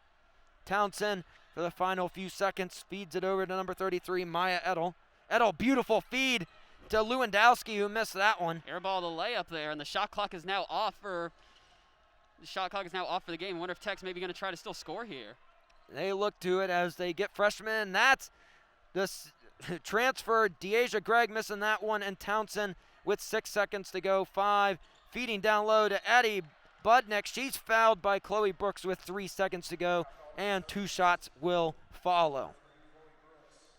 Townsend, for the final few seconds, feeds it over to number 33, Maya Edel. Edel, beautiful feed to Lewandowski, who missed that one. Airball the layup there, and the shot clock is now off for the game. I wonder if Tech's maybe going to try to still score here. They look to it as they get freshmen. That's the transfer. Deja Gregg missing that one, and Townsend with 6 seconds to go. 5, feeding down low to Addie Budnick. She's fouled by Chloe Brooks with 3 seconds to go, and 2 shots will follow.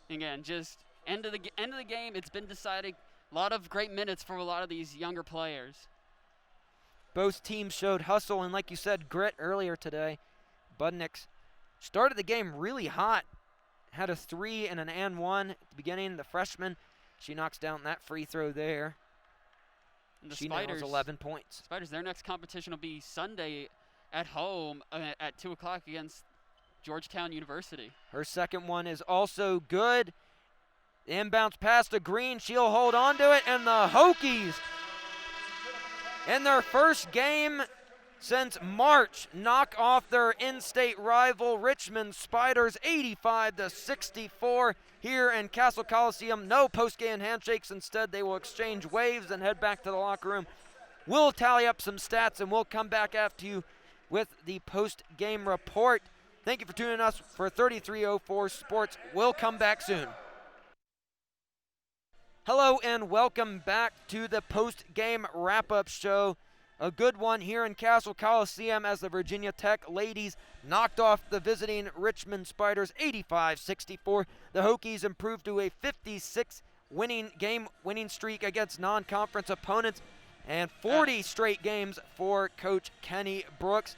Again, just end of the game. It's been decided. A lot of great minutes for a lot of these younger players. Both teams showed hustle and, like you said, grit earlier today. Budnick started the game really hot. Had a 3 and an and 1 at the beginning. The freshman, she knocks down that free throw there. And the she Spiders, nails 11 points. Spiders, their next competition will be Sunday at home at 2 o'clock against Georgetown University. Her second one is also good. The inbounds pass to Green. She'll hold on to it, and the Hokies, in their first game since March, knock off their in-state rival Richmond Spiders 85-64 here in Cassell Coliseum. No post-game handshakes. Instead, they will exchange waves and head back to the locker room. We'll tally up some stats, and we'll come back after you with the post-game report. Thank you for tuning in us for 3304 Sports. We'll come back soon. Hello and welcome back to the post-game wrap-up show. A good one here in Cassell Coliseum as the Virginia Tech ladies knocked off the visiting Richmond Spiders 85-64. The Hokies improved to a 56 winning streak against non-conference opponents and 40 straight games for Coach Kenny Brooks.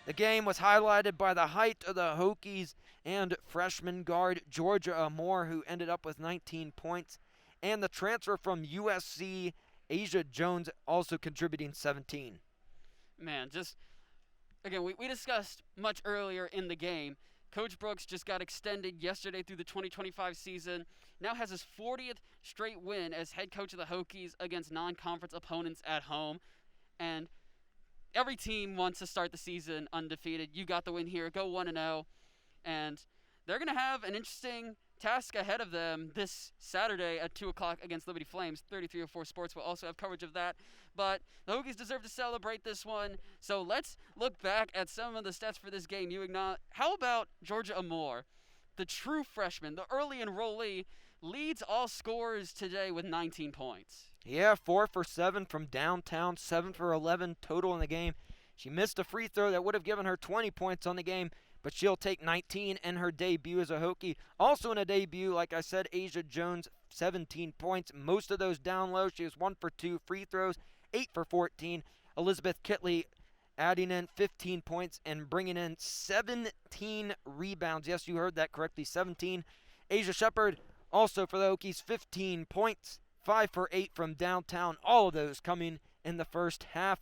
The game was highlighted by the height of the Hokies and freshman guard Georgia Amore, who ended up with 19 points. And the transfer from USC, Asia Jones, also contributing 17. Man, just, again, we discussed much earlier in the game. Coach Brooks just got extended yesterday through the 2025 season. Now has his 40th straight win as head coach of the Hokies against non-conference opponents at home. And every team wants to start the season undefeated. You got the win here. Go 1-0. And they're going to have an interesting task ahead of them this Saturday at 2 o'clock against Liberty Flames. 3304 Sports will also have coverage of that. But the Hokies deserve to celebrate this one. So let's look back at some of the stats for this game. How about Georgia Amore, the true freshman, the early enrollee, leads all scorers today with 19 points. Yeah, 4 for 7 from downtown, 7 for 11 total in the game. She missed a free throw that would have given her 20 points on the game, but she'll take 19 in her debut as a Hokie. Also in a debut, like I said, Asia Jones, 17 points. Most of those down low. She was 1 for 2 free throws, 8 for 14. Elizabeth Keatley adding in 15 points and bringing in 17 rebounds. Yes, you heard that correctly, 17. Asia Shepard, also for the Hokies, 15 points, 5 for 8 from downtown. All of those coming in the first half.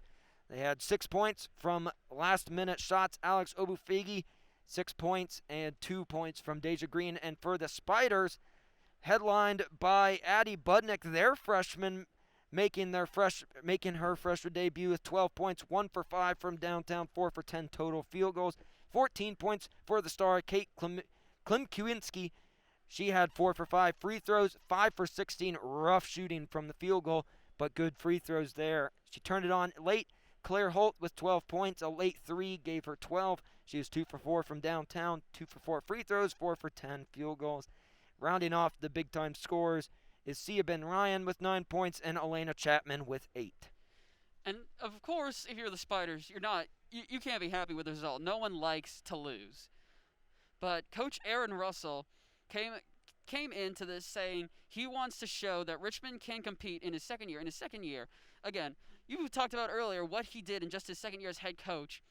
They had 6 points from last-minute shots. Alex Obufegi, 6 points, and 2 points from Deja Green. And for the Spiders, headlined by Addie Budnick, their freshman, making her freshman debut with 12 points, 1 for 5 from downtown, 4 for 10 total field goals. 14 points for the star, Kate Klimkiewicz. She had 4 for 5 free throws, 5 for 16 rough shooting from the field goal, but good free throws there. She turned it on late. Claire Holt with 12 points, a late 3 gave her 12. She was 2 for 4 from downtown, 2 for 4 free throws, 4 for 10 field goals. Rounding off the big-time scorers is Sia Ben Ryan with 9 points and Elena Chapman with 8. And of course, if you're the Spiders, you can't be happy with the result. No one likes to lose. But Coach Aaron Russell came into this saying he wants to show that Richmond can compete in his second year. In his second year, again, you talked about earlier what he did in just his second year as head coach.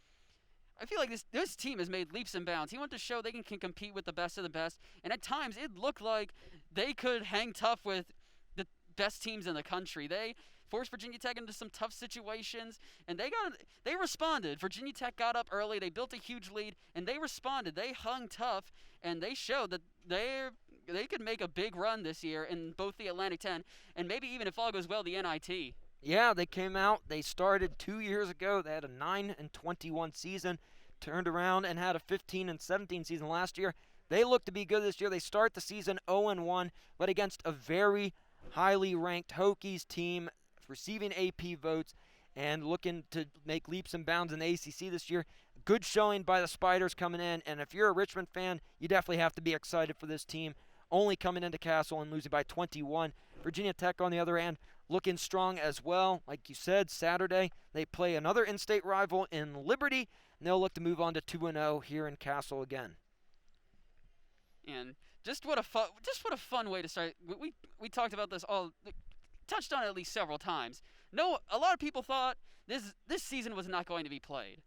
I feel like this team has made leaps and bounds. He wanted to show they can compete with the best of the best, and at times it looked like they could hang tough with the best teams in the country. They forced Virginia Tech into some tough situations, and they responded. Virginia Tech got up early, they built a huge lead, and they responded. They hung tough, and they showed that they could make a big run this year in both the Atlantic 10 and maybe even, if all goes well, the NIT. Yeah, they came out. They started 2 years ago. They had a 9-21 season, turned around and had a 15-17 season last year. They look to be good this year. They start the season 0-1, but against a very highly ranked Hokies team, receiving AP votes and looking to make leaps and bounds in the ACC this year. Good showing by the Spiders coming in, and if you're a Richmond fan, you definitely have to be excited for this team. Only coming into Cassell and losing by 21. Virginia Tech, on the other hand, looking strong as well. Like you said, Saturday they play another in-state rival in Liberty, and they'll look to move on to 2-0 here in Cassell again. And just what a fun way to start. We talked about this touched on it at least several times. A lot of people thought this season was not going to be played,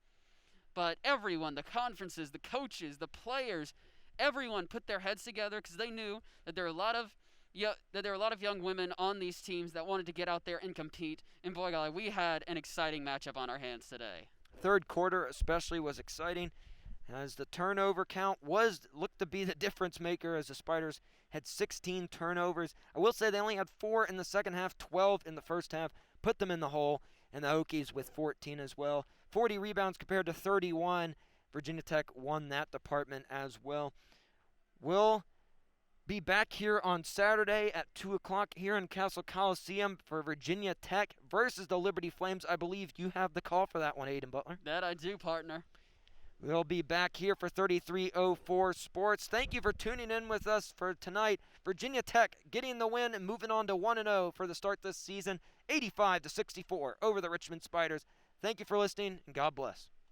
but everyone, the conferences, the coaches, the players, everyone put their heads together because they knew that there were a lot of young women on these teams that wanted to get out there and compete. And boy, golly, we had an exciting matchup on our hands today. Third quarter especially was exciting, as the turnover count looked to be the difference maker, as the Spiders had 16 turnovers. I will say they only had 4 in the second half, 12 in the first half, put them in the hole, and the Hokies with 14 as well. 40 rebounds compared to 31. Virginia Tech won that department as well. We'll be back here on Saturday at 2 o'clock here in Cassell Coliseum for Virginia Tech versus the Liberty Flames. I believe you have the call for that one, Aiden Butler. That I do, partner. We'll be back here for 3304 Sports. Thank you for tuning in with us for tonight. Virginia Tech getting the win and moving on to 1-0 for the start this season, 85-64 over the Richmond Spiders. Thank you for listening, and God bless.